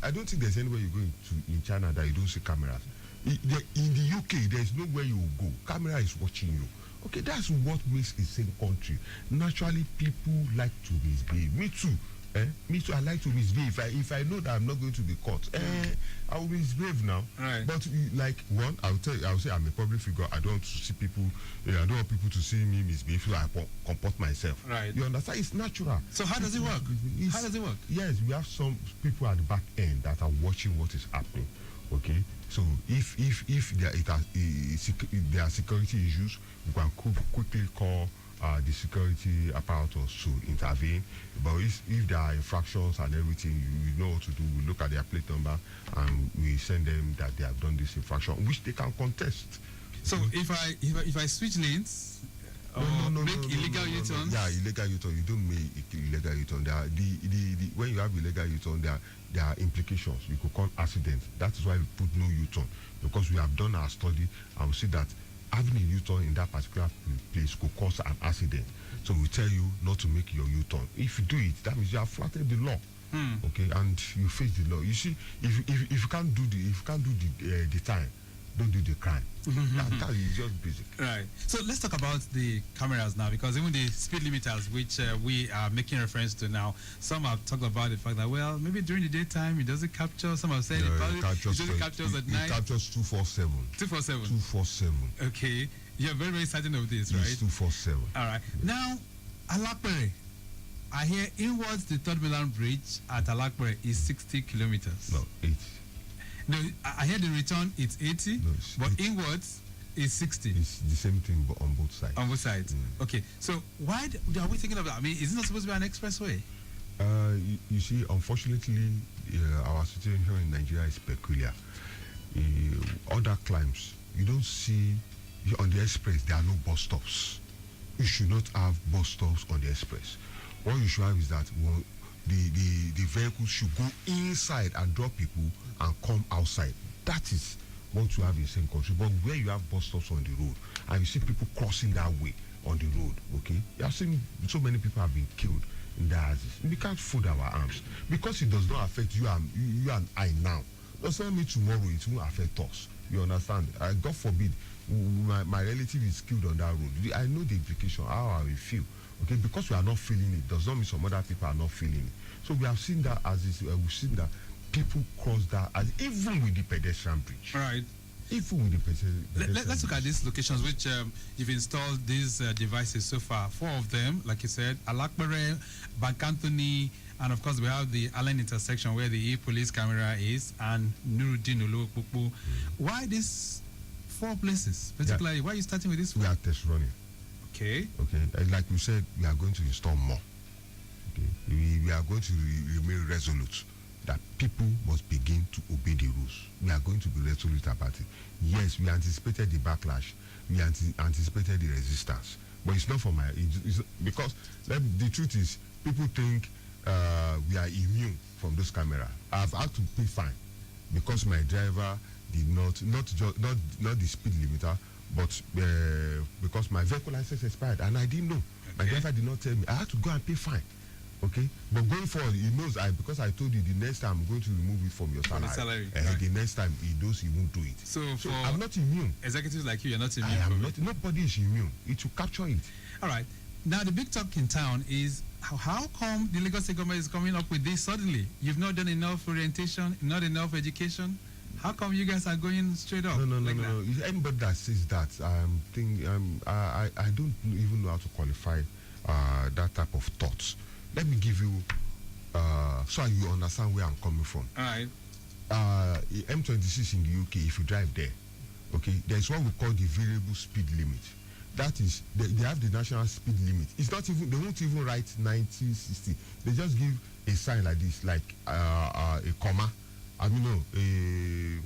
I don't think there's anywhere you go in China that you don't see cameras. In the UK, there's nowhere you will go. Camera is watching you. Okay, that's what makes a same country. Naturally, people like to misbehave. Me too. Me too, I like to misbehave. If I know that I'm not going to be caught, I will misbehave now. Right. But like one, I'll say I'm a public figure. I don't want to see people. I don't want people to see me misbehave. So I comport myself. Right. You understand? It's natural. So how does it work? How does it work? Yes, we have some people at the back end that are watching what is happening. Okay. So if there are security issues, we can quickly call the security apparatus to intervene. But if there are infractions and everything, you know what to do. We look at their plate number and we send them that they have done this infraction, which they can contest. So if I switch lanes or make illegal U-turns? Yeah, illegal U-turn. You don't make illegal U-turn. When you have illegal U-turn, there are implications. You could call accident. That is why we put no U-turn, because we have done our study and we see that having a U-turn in that particular place could cause an accident. So we tell you not to make your U-turn. If you do it, that means you have flattered the law. Okay, and you face the law. You see, if you can't do the time, don't do the crime. That is just basic. Right. So let's talk about the cameras now, because even the speed limiters, which we are making reference to now, some have talked about the fact that, well, maybe during the daytime it doesn't capture. Some have said it doesn't capture at night. It captures 247. 247. 247. Okay. You're very, very certain of this, right? It's 247. All right. Yeah. Now, Alakpere, I hear inwards the Third Mainland Bridge at Alakpere is 60 kilometers. No, 80. No, I hear the return it's 80, no, but inwards is 60. It's the same thing, but on both sides. On both sides. Okay. So why are we thinking of that? I mean, is it not supposed to be an expressway? You see, unfortunately, our situation here in Nigeria is peculiar. Other climes, you don't see on the express, there are no bus stops. You should not have bus stops on the express. What you should have is that the vehicle should go inside and drop people and come outside. That is what you have in the same country. But where you have bus stops on the road and you see people crossing that way on the road, okay? You have seen so many people have been killed in that axis. We can't fold our arms because it does not affect you and I now. Does not mean tomorrow it won't affect us. You understand? God forbid my relative is killed on that road. I know the implication, how I will feel. Okay, because we are not feeling it does not mean some other people are not feeling it. So we have seen that we've seen that people cross that as even with the pedestrian bridge. Right. Even with the pedestrian Let's look at these locations which you've installed these devices so far. 4 of them, like you said, Alakpere, Bank Anthony, and of course we have the Allen intersection where the police camera is, and Nuruddin Olopopo. Why these 4 places particularly? Why are you starting with this 4? We are test running. Okay. Okay. Like we said, we are going to install more. Okay. We are going to remain resolute that people must begin to obey the rules. We are going to be resolute about it. Yes, we anticipated the backlash. We anticipated the resistance. But it's not for because the truth is, people think we are immune from this camera. I've had to pay fine because my driver did not the speed limiter, but because my vehicle license expired and I didn't know. My driver did not tell me. I had to go and pay fine. Okay, but going forward, he knows because I told you the next time I'm going to remove it from your salary. Right. The next time he knows he won't do it. So I'm not immune. Executives like you are not immune. I am not. Nobody is immune. It will capture it. All right. Now the big talk in town is how come the Lagos State government is coming up with this suddenly? You've not done enough orientation, not enough education. How come you guys are going straight up? No. Anybody that says that, I don't even know how to qualify that type of thoughts. Let me give you, so you understand where I'm coming from. All right. M26 in the UK, if you drive there, okay, there's what we call the variable speed limit. That is, they have the national speed limit. It's not even, they won't even write 90, 60. They just give a sign like this, like a comma. I mean, no,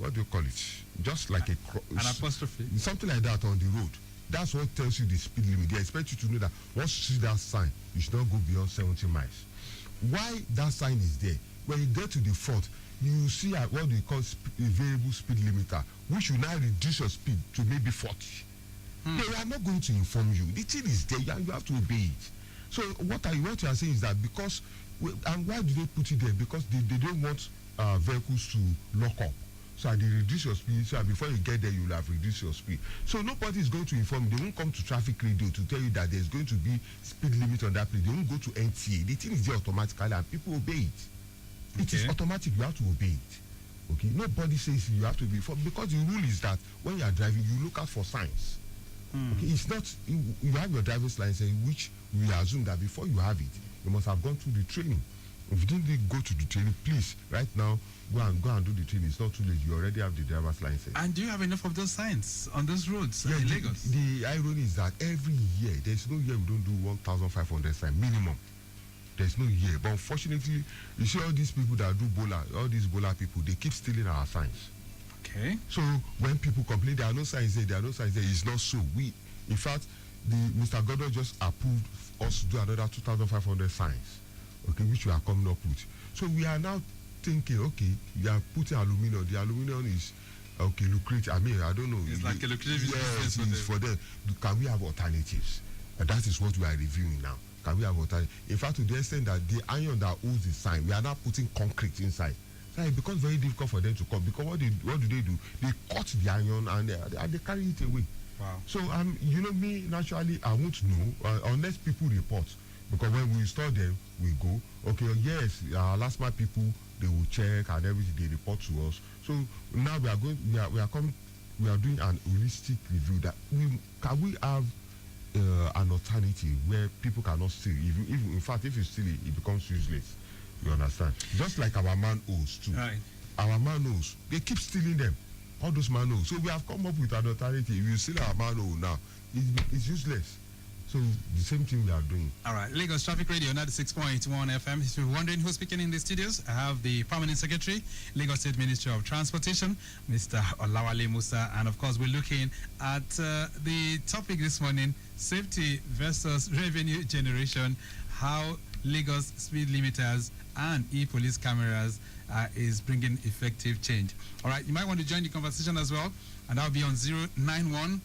what do you call it? Just like an apostrophe. Something like that on the road. That's what tells you the speed limit. They expect you to know that once you see that sign, you should not go beyond 70 miles. Why that sign is there? When you get to the front, you see what they call a variable speed limiter, which will now reduce your speed to maybe 40. They are not going to inform you. The thing is there, you have to obey it. So what you are saying is that and why do they put it there? Because they don't want vehicles to lock up. So they reduce your speed. So before you get there, you will have reduced your speed. So nobody is going to inform you. They won't come to traffic radio to tell you that there's going to be speed limit on that place. They won't go to NTA. The thing is there automatically and people obey it. It is automatic. You have to obey it. Okay. Nobody says you have to be informed because the rule is that when you are driving, you look out for signs. Okay. It's not you have your driver's license, which we assume that before you have it, you must have gone through the training. If you didn't go to the training, please, right now, go and do the training. It's not too late. You already have the driver's license. And do you have enough of those signs on those roads in Lagos? The irony is that every year, there's no year we don't do 1,500 signs minimum. There's no year. But unfortunately, you see all these people that do bola, all these bola people, they keep stealing our signs. Okay. So when people complain, there are no signs there, it's not so. In fact, Mr. Godot just approved us to do another 2,500 signs. Okay, which we are coming up with. So we are now thinking, okay, you are putting aluminum. The aluminum is okay, lucrative. I mean, I don't know. It's like a lucrative business for them. Can we have alternatives? And that is what we are reviewing now. Can we have alternatives? In fact, to the extent that the iron that holds the sign, we are now putting concrete inside. So it becomes very difficult for them to come because what do they do? They cut the iron and they carry it away. Wow. So you know me, naturally, I won't know unless people report. Because when we install them, we go, okay, yes, our last mile people, they will check and everything, they report to us. So now we are doing an holistic review that can we have an alternative where people cannot steal. In fact, if you steal it, it becomes useless. You understand? Just like our manholes too. Right. Our manholes, they keep stealing them. All those manholes. So we have come up with an alternative. If you steal our manhole now, it's useless. So the same thing we are doing. All right, Lagos Traffic Radio 96.1 FM. If you're wondering who's speaking in the studios, I have the Permanent Secretary, Lagos State Ministry of Transportation, Mr. Olawale Musa, and of course we're looking at the topic this morning: safety versus revenue generation. How Lagos speed limiters and e-police cameras is bringing effective change. All right, you might want to join the conversation as well, and that'll be on 091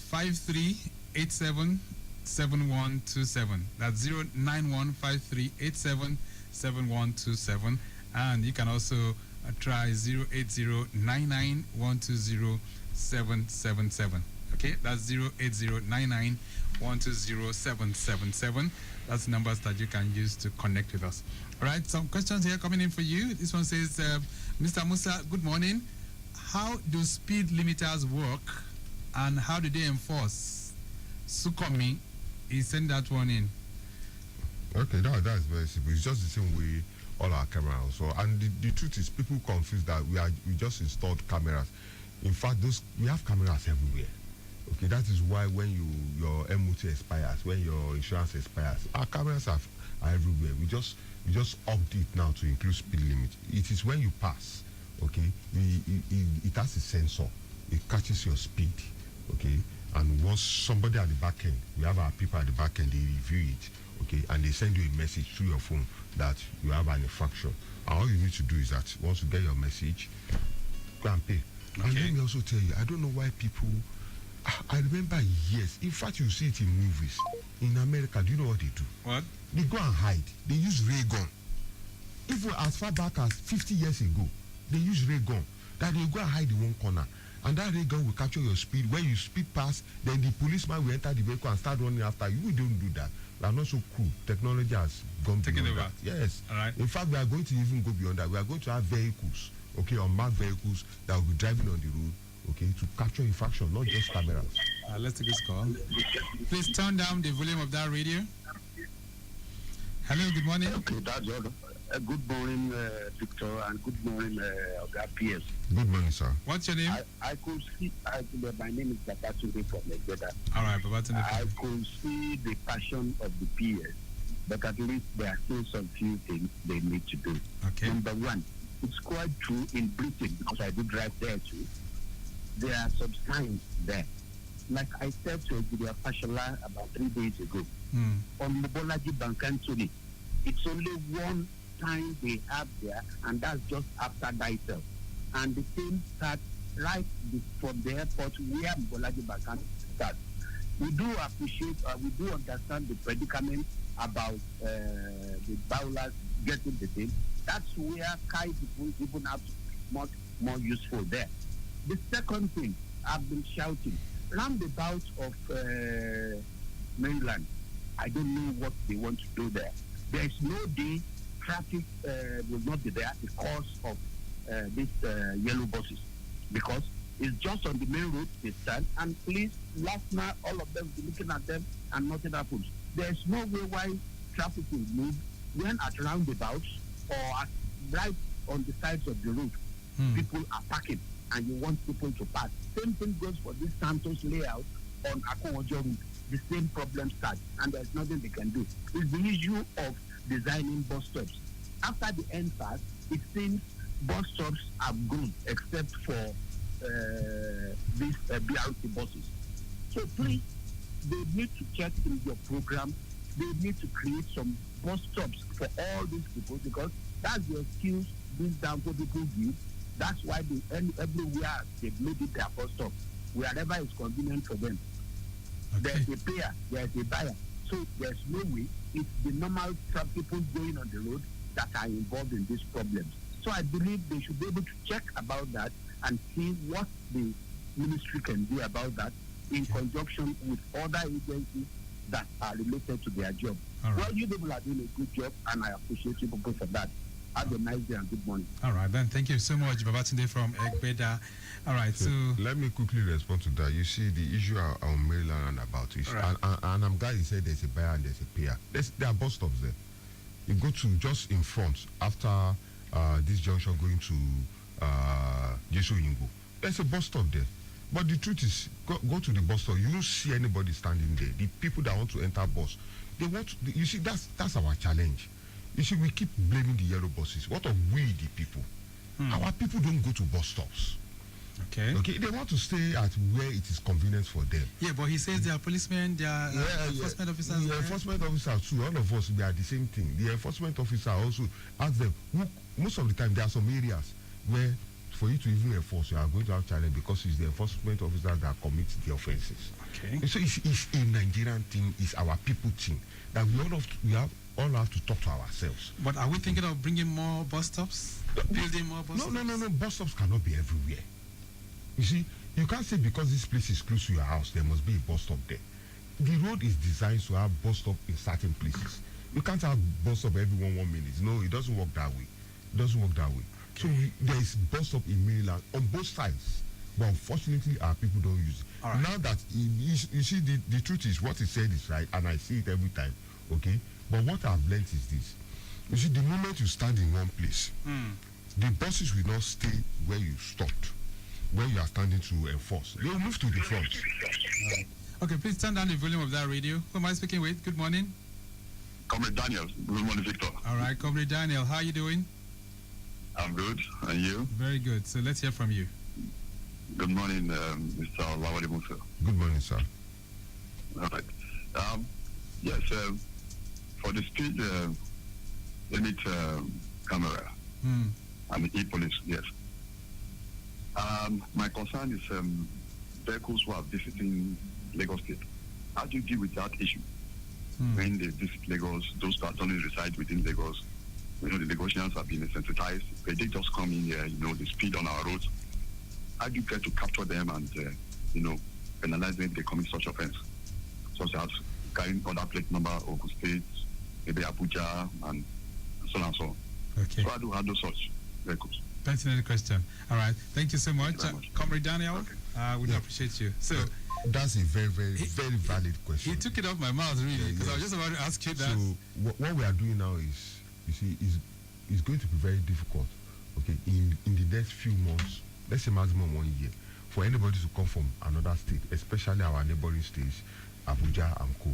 5387 7127. That's 09153877127, and you can also try 08099120777. Okay, that's 08099120777. That's numbers that you can use to connect with us. All right, some questions here coming in for you. This one says, Mr. Musa, good morning. How do speed limiters work, and how do they enforce? Sukomi, he sent that one in. Okay, that's very simple. It's just the same way all our cameras. So, and the truth is, people confuse that we just installed cameras. In fact, we have cameras everywhere. Okay, that is why when your MOT expires, when your insurance expires, our cameras are everywhere. We just upped it now to include speed limit. It is when you pass. Okay, it has a sensor. It catches your speed. Okay. And once somebody at the back end, we have our people at the back end, they review it, okay, and they send you a message through your phone that you have an infraction. And all you need to do is that once you get your message, go and pay. Okay. And let me also tell you, I don't know why people, I remember years, in fact, you see it in movies. In America, do you know what they do? What? They go and hide. They use ray gun. Even as far back as 50 years ago, they use ray gun. That they go and hide in one corner. And that ray gun will capture your speed. When you speed past, then the policeman will enter the vehicle and start running after you. We don't do that. We are not so cool. Technology has gone beyond that. Yes. All right. In fact, we are going to even go beyond that. We are going to have vehicles, okay, unmarked vehicles that will be driving on the road, okay, to capture infraction, not just cameras. Let's take this call. Please turn down the volume of that radio. Hello, good morning. Okay, that's all. Good morning, Victor, and good morning, PS. Good morning, sir. What's your name? I could see, my name is Babatunde from Legeda. All right, Babatunde. I could see the passion of the PS, but at least there are still some few things they need to do. Okay. Number one, it's quite true in Britain, because I do drive there too. There are some signs there. Like I said to Egidia Fashola about 3 days ago, on Mobolaji Bankantoni, it's only one time they have there, and that's just after Daisel. And the thing starts right from the airport where Mobolaji Bankantoni starts. We do appreciate, we do understand the predicament about the bowlers getting the thing. That's where Kai people even have to much more useful there. The second thing, I've been shouting, roundabout of mainland, I don't know what they want to do there. There's no day traffic will not be there because of these yellow buses. Because it's just on the main road they stand, and please, last night, all of them be looking at them and nothing happens. There's no way why traffic will move when at roundabouts or at right on the sides of the road, people are parking and you want people to pass. Same thing goes for this Santos layout on Akowojo Road. The same problem starts, and there's nothing they can do. It's the issue of designing bus stops. After the NFAS, it seems bus stops have grown except for these BRT buses. So please, they need to check in your program. They need to create some bus stops for all these people, because that's the excuse these down people give. That's why they everywhere they've made it their bus stop, wherever it's convenient for them. Okay. There's a payer, there's a buyer. So there's no way it's the normal people going on the road that are involved in these problems. So I believe they should be able to check about that and see what the ministry can do about that in conjunction with other agencies that are related to their job. Right. Well, you people are doing a good job, and I appreciate you people for that. Have a nice day and good morning. All right, then. Thank you so much, Babatunde from Egbeda. All right, so let me quickly respond to that. You see, the issue on Maryland and about it, right. and I'm glad you said there's a buyer and there's a payer. There are bus stops there. You go to just in front after this junction going to Jesu Yingo. There's a bus stop there. But the truth is, go to the bus stop. You don't see anybody standing there. The people that want to enter bus, they want to, you see, that's our challenge. You see, we keep blaming the yellow buses. What of we, the people? Our people don't go to bus stops. Okay. They want to stay at where it is convenient for them. Yeah, but he says there are policemen, there are enforcement officers. The enforcement officers too. All of us, we are the same thing. The enforcement officer also ask them. Most of the time, there are some areas where, for you to even enforce, you are going to have challenge because it's the enforcement officer that commits the offences. Okay. So it's a Nigerian thing. It's our people thing that we all have to talk to ourselves. But are we thinking of bringing more bus stops? Building more bus stops? No. Bus stops cannot be everywhere. You see, you can't say because this place is close to your house, there must be a bus stop there. The road is designed to have bus stop in certain places. You can't have bus stop every 1 minute. No, it doesn't work that way. Okay. So there is bus stop in Maryland on both sides. But unfortunately, our people don't use it. Right. Now that, you see, the truth is what he said is right, and I see it every time, okay? But what I've learned is this. You see, the moment you stand in one place, the buses will not stay where you stopped, where you are standing to enforce. They will move to the front. Right. Okay, please turn down the volume of that radio. Who am I speaking with? Good morning. Comrade Daniel. Good morning, Victor. All right, Comrade Daniel, how are you doing? I'm good. And you? Very good. So let's hear from you. Good morning, Mr. Lawadi Musa. Good morning, sir. All right. Yes, for the speed limit camera and the e-police, yes. My concern is vehicles who are visiting Lagos State. How do you deal with that issue? When they visit Lagos, those that only reside within Lagos, the Lagosians have been sensitized. They just come in here, the speed on our roads. How do you get to capture them and, penalize them if they commit such offense? Such as carrying other plate number, Ogun State, maybe Abuja, and so on and so on. Okay. So how do you handle such vehicles? Pertinent question. All right. Thank you so much. Comrade Daniel, we do appreciate you. So that's a very, very, very valid question. He took it off my mouth, really, because I was just about to ask you that. So what we are doing now is, you see, is going to be very difficult, okay, in the next few months, let's say maximum 1 year, for anybody to come from another state, especially our neighboring states, Abuja and Co.,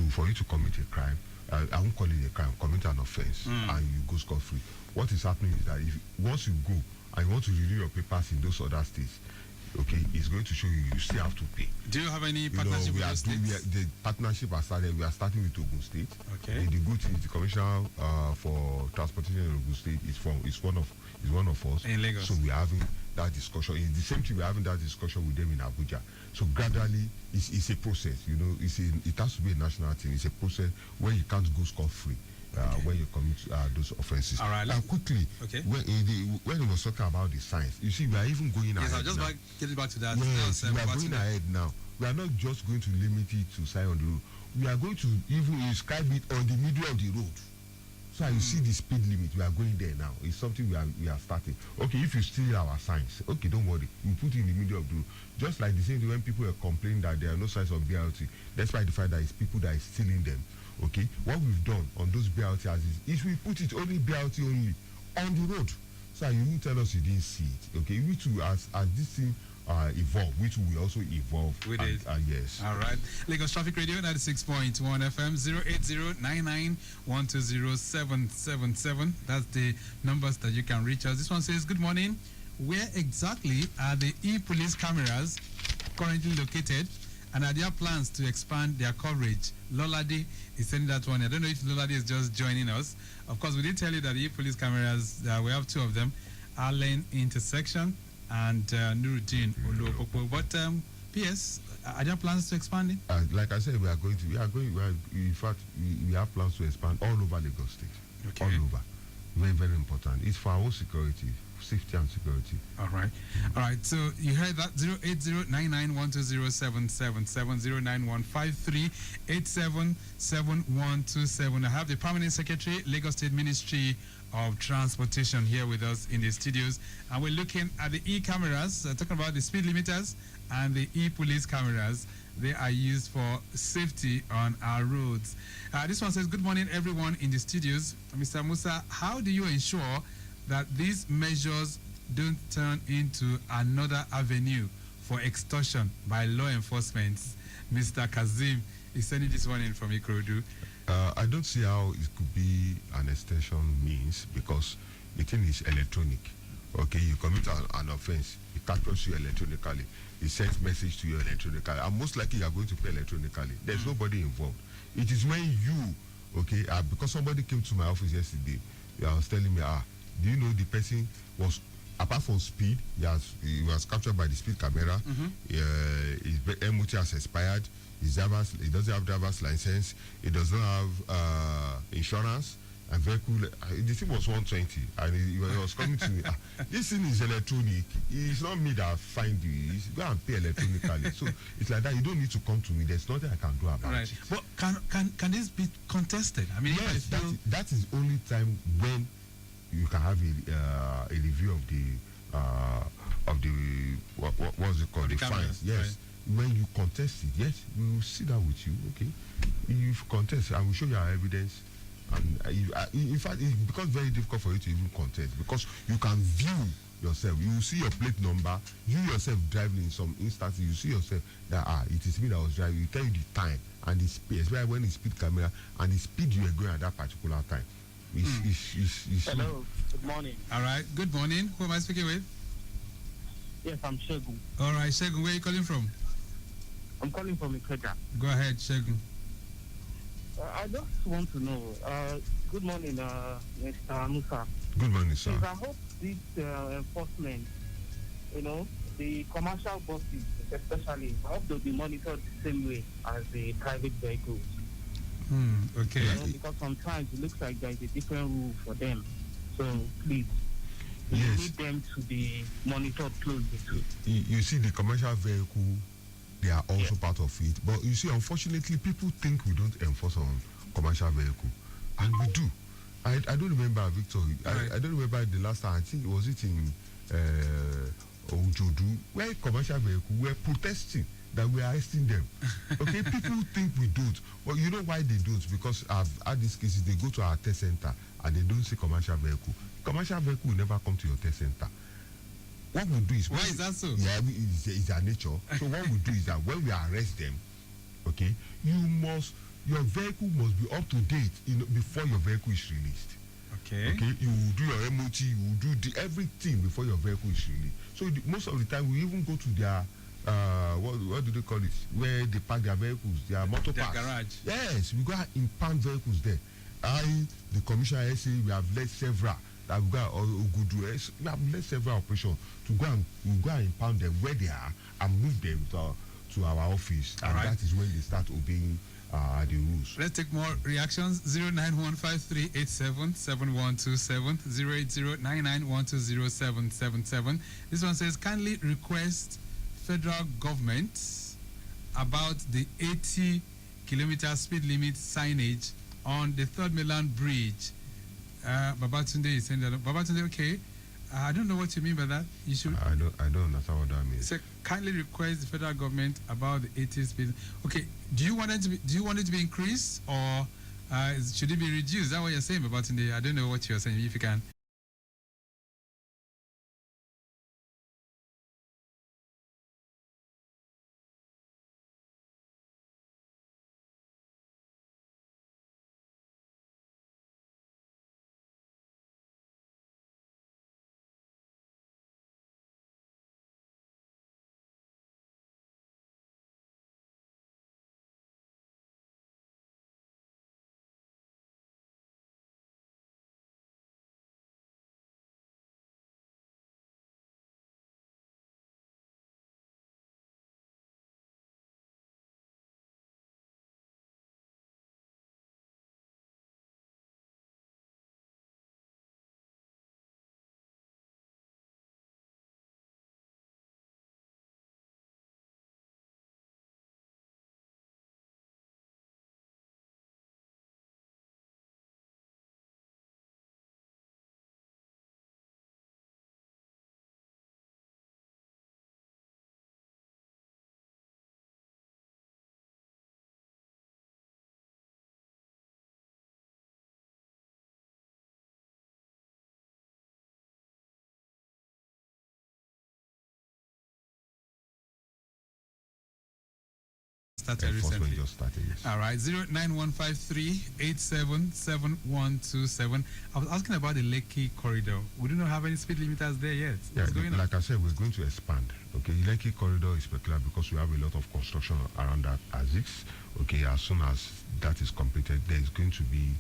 for you to commit a crime, I won't call it a crime, commit an offense, and you go scot-free. What is happening is that once you go and you want to renew your papers in those other states, okay, it's going to show you still have to pay. Do you have any partnership with those states? The partnership has started. We are starting with Ogun State. Okay. The good thing is the Commissioner for Transportation in Ogun State is one of us. In Lagos. So we are having that discussion. It's the same thing. We're having that discussion with them in Abuja. So gradually, it's a process. It has to be a national thing. It's a process where you can't go scot-free. when you commit those offenses. All right. Quickly, okay. When he was talking about the science, you see, we are even going ahead. Yes, I'll just now. get back to that. Yes, we are going ahead now. We are not just going to limit it to sign on the road. We are going to even inscribe it on the middle of the road. So you see the speed limit, we are going there now. It's something we are starting. Okay, if you steal our signs, okay, don't worry. We put it in the middle of the road. Just like the same thing when people are complaining that there are no signs of BLT. Despite the fact that it's people that are stealing them. Okay, what we've done on those BLT is we put it only BLT only on the road. So you won't tell us you didn't see it. Okay, we too, as this thing evolve, which will also evolve with it. Yes. All right. Lagos Traffic Radio 96.1 FM 08099120777. That's the numbers that you can reach us. This one says, good morning. Where exactly are the e-police cameras currently located, and are there plans to expand their coverage? Loladi is sending that one. I don't know if Loladi is just joining us. Of course, we did tell you that the e-police cameras, we have two of them, Allen intersection and Nuruddin Oluopopo. But PS, are there plans to expand it? Like I said, in fact, we have plans to expand all over Lagos State. Okay. All over. Very, very important. It's for our own security, safety and security. All right. All right. So you heard that 08099120777, I have the Permanent Secretary, Lagos State Ministry of Transportation here with us in the studios, and we're looking at the e-cameras, talking about the speed limiters and the e-police cameras. They are used for safety on our roads. This one says, good morning everyone in the studios. Mr. Musa, how do you ensure that these measures don't turn into another avenue for extortion by law enforcement? Mr. Kazim is sending this one in from Ikorodu. I don't see how it could be an extension means, because the thing is electronic. Okay, you commit an offense, it captures you electronically, it sends message to you electronically, and most likely you are going to pay electronically. There's nobody involved. It is when you, okay, because somebody came to my office yesterday, he was telling me, do you know the person was, apart from speed, he was captured by the speed camera, his MOT has expired, he doesn't have driver's license, he does not have insurance, and vehicle, the thing was 120, and he was coming to me, this thing is electronic, it's not me that find you, go and pay electronically. So it's like that, you don't need to come to me, there's nothing I can do about it. But can this be contested? I mean, yes, that is only time when you can have a review of the what's it called, the fines. Yes, right. When you contest it, yes, we will sit down with you. Okay, if you contest, I will show you our evidence. And in fact, it becomes very difficult for you to even contest, because you can view yourself. You see your plate number. You yourself driving in some instances. You see yourself that it is me that was driving. You tell you the time and the speed, especially when it's speed camera and the speed you are going at that particular time. Hello, good morning. All right, good morning. Who am I speaking with? Yes, I'm Shegun. All right, Shegun, where are you calling from? I'm calling from Ikeja. Go ahead, Shegun. I just want to know, good morning, Mr. Musa. Good morning, sir. I hope this enforcement, the commercial buses especially, I hope they'll be monitored the same way as the private vehicles. Okay. Because sometimes it looks like there is a different rule for them. So please, we need them to be monitored closely too. You see, the commercial vehicle, they are also part of it. But you see, unfortunately, people think we don't enforce on commercial vehicle, and we do. I don't remember, Victor. I don't remember the last time. I think was it in Ojodu, where commercial vehicle were protesting that we are arresting them. Okay, people think we don't, but you know why they don't? Because I've had these cases. They go to our test center and they don't see commercial vehicle. Commercial vehicle will never come to your test center. What we do is, why is that so? Yeah, it's their nature. So what we do is that when we arrest them, okay, your vehicle must be up to date before your vehicle is released. Okay. Okay, you will do your MOT, you will do everything before your vehicle is released. So most of the time we even go to their what do they call it? Where they park their vehicles, their motor parks. Their garage. Yes, we go and impound vehicles there. The commissioner say we have led several. That we got we have led several operations to go and impound them where they are and move them to to our office, and that is when they start obeying the rules. Let's take more reactions. 09153877127, 08099120777. This one says, kindly request federal government about the 80-kilometer speed limit signage on the Third Mainland Bridge. Babatunde is saying that. Babatunde, okay. I don't know what you mean by that. You should. I don't understand what that means. So kindly request the federal government about the 80 speed. Okay. Do you want it to be increased, or should it be reduced? Is that what you're saying, Babatunde? I don't know what you're saying. If you can. Started recently. Just started, yes. All right, 09153877127. I was asking about the Lekki corridor. We do not have any speed limiters there yet. Yeah, like I said, we're going to expand. Okay, the Lekki corridor is peculiar because we have a lot of construction around that ASICs. Okay, as soon as that is completed, there is going to be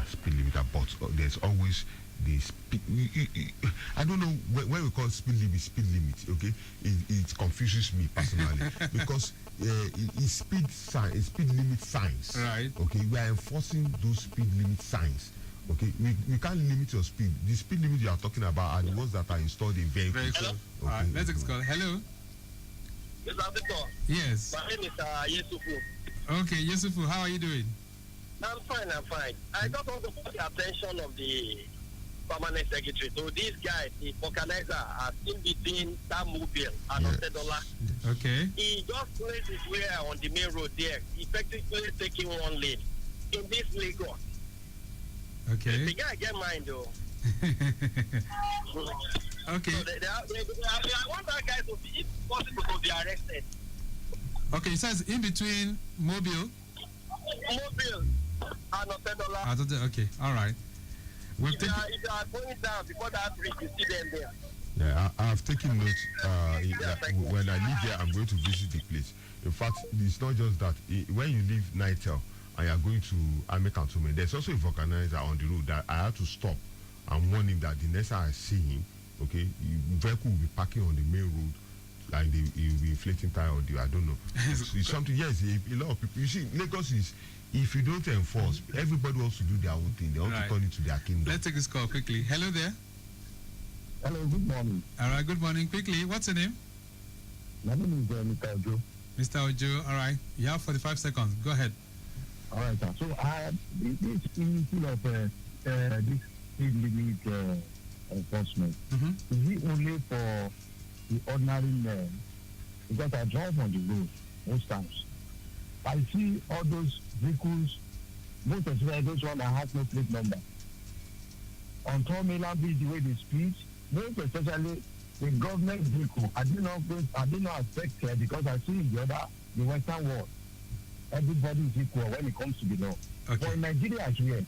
speed limiter, but there's always the speed. I don't know when we call speed limit. Okay, it confuses me personally because it's speed limit signs. Right. Okay, we are enforcing those speed limit signs. Okay, we can't limit your speed. The speed limit you are talking about are the ones that are installed in vehicles. Hello. Okay. Let's take this call. Hello. Mr. Victor. Yes. My name is Yusufu. Okay, Yusufu, how are you doing? I'm fine. I just want to put the attention of the permanent secretary. So this guy, the organizer, are still between that mobile and Otedola. Okay. He just placed his way on the main road there, effectively taking one lane in this Lagos. Okay. The guy get mind though. Okay. So I want that guy to be, if possible, to be arrested. Okay, it says in between Mobile and Otedola. Okay, all right. If you are going down before that bridge, you see them there. Yeah, I have taken notes. When I leave there, I'm going to visit the place. In fact, it's not just that. When you leave Nitel and you are going to Ame Cantonment, there's also a vulcanizer on the road that I have to stop and warn him that the next time I see him, okay, the vehicle will be parking on the main road. Like he will be inflating tire or I don't know. It's something. Yes, a lot of people. You see, Lagos is. If you don't enforce, everybody wants to do their own thing. They want to turn it to their kingdom. Let's take this call quickly. Hello there. Hello, good morning. All right, good morning. Quickly, what's your name? My name is Mr. Ojo. Mr. Ojo, all right. You have 45 seconds. Go ahead. All right, sir. So this issue of this speed limit enforcement, is it only for the ordinary men? Because I drive on the road most times. I see all those vehicles, most especially those ones that have no plate number. On Third Mainland Bridge, the way they speed, most especially the government vehicle, I did not expect here because I see in the Western world, everybody is equal when it comes to the law. Okay. But in Nigeria here,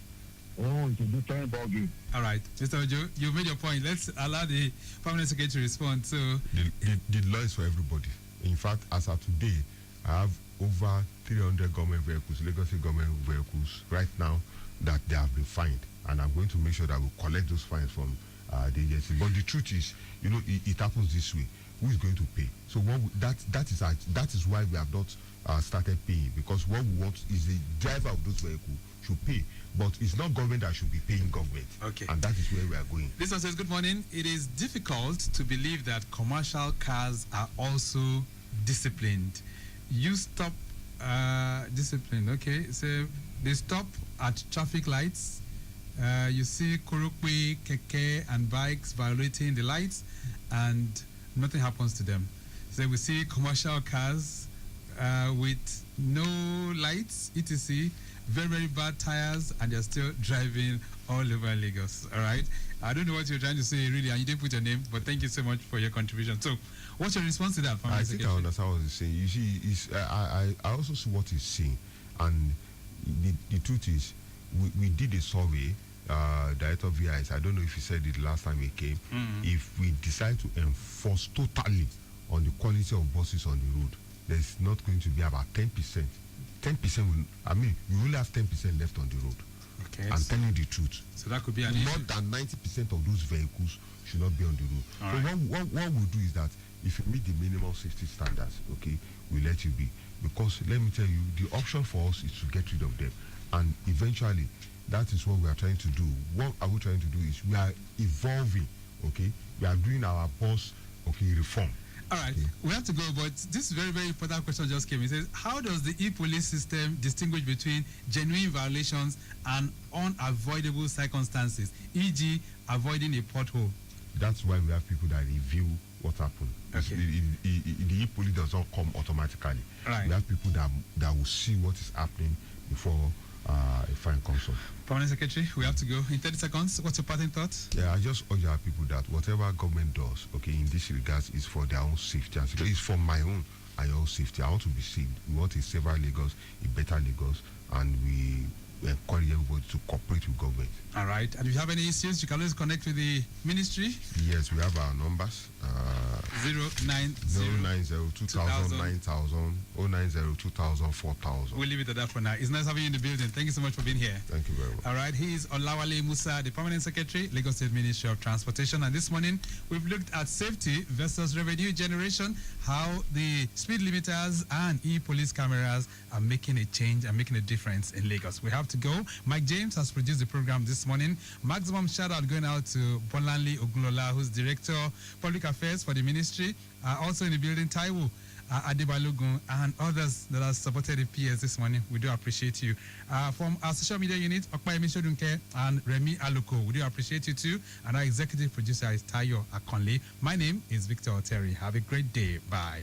it's a different ballgame. All right, Mr. Ojo, you made your point. Let's allow the permanent secretary to respond. So the law is for everybody. In fact, as of today, I have over 300 government vehicles, Lagos government vehicles right now that they have been fined, and I'm going to make sure that we collect those fines from the agency. But the truth is, it happens this way. who is going to pay? So that is why we have not started paying, because what we want is the driver of those vehicles should pay, but it's not government that should be paying government. Okay. And that is where we are going. This one says, good morning. It is difficult to believe that commercial cars are also disciplined. You stop disciplined, okay? So they stop at traffic lights. You see Korokwe, Keke, and bikes violating the lights, and nothing happens to them. So we see commercial cars with no lights, etc., very, very bad tires, and they're still driving all over Lagos. All right. I don't know what you're trying to say, really, and you didn't put your name, but thank you so much for your contribution. So, what's your response to that? I think I understand what he's saying. You see, I also see what he's saying, and the truth is, we did a survey. Director VIS, I don't know if he said it last time he came. If we decide to enforce totally on the quality of buses on the road, there's not going to be about 10%. 10% will, I mean, we only have 10% left on the road. Okay. I'm telling you the truth. So that could be an more than 90% of those vehicles should not be on the road. All so right. what we'll do is that if you meet the minimum safety standards, okay, we'll let you be. Because let me tell you, the option for us is to get rid of them. And eventually, that is what we are trying to do. What are we trying to do is we are evolving, okay? We are doing our bus, okay, reform. All right, we have to go, but this very, very important question just came. It says, how does the e-police system distinguish between genuine violations and unavoidable circumstances, e.g., avoiding a pothole? That's why we have people that review what happened. Okay. The e-police does not come automatically. Right. We have people that will see what is happening before a fine comes up. Permanent Secretary, we have to go. In 30 seconds, what's your parting thought? Yeah, I just urge our people that whatever government does, okay, in this regards, is for their own safety. And it's for my own and your own safety. I want to be saved. We want a safer Lagos, a better Lagos, and we encourage everybody to cooperate with government. All right. And if you have any issues, you can always connect with the ministry. Yes, we have our numbers. 090 2000 9000 090 2000 4000. We'll leave it at that for now. It's nice having you in the building. Thank you so much for being here. Thank you very much. All right. He is Olawale Musa, the Permanent Secretary, Lagos State Ministry of Transportation. And this morning, we've looked at safety versus revenue generation, how the speed limiters and e-police cameras are making a change and making a difference in Lagos. We have to go. Mike James has produced the program this morning. Maximum shout out going out to Bolanle Ogunlola, who's Director Public Affairs for the ministry. Also in the building, Taiwo Adebalogun, and others that have supported the PS this morning. We do appreciate you. From our social media unit, Okpayemi Shodunke and Remy Aloko, we do appreciate you too. And our executive producer is Tayo Akonle. My name is Victor Oteri. Have a great day. Bye.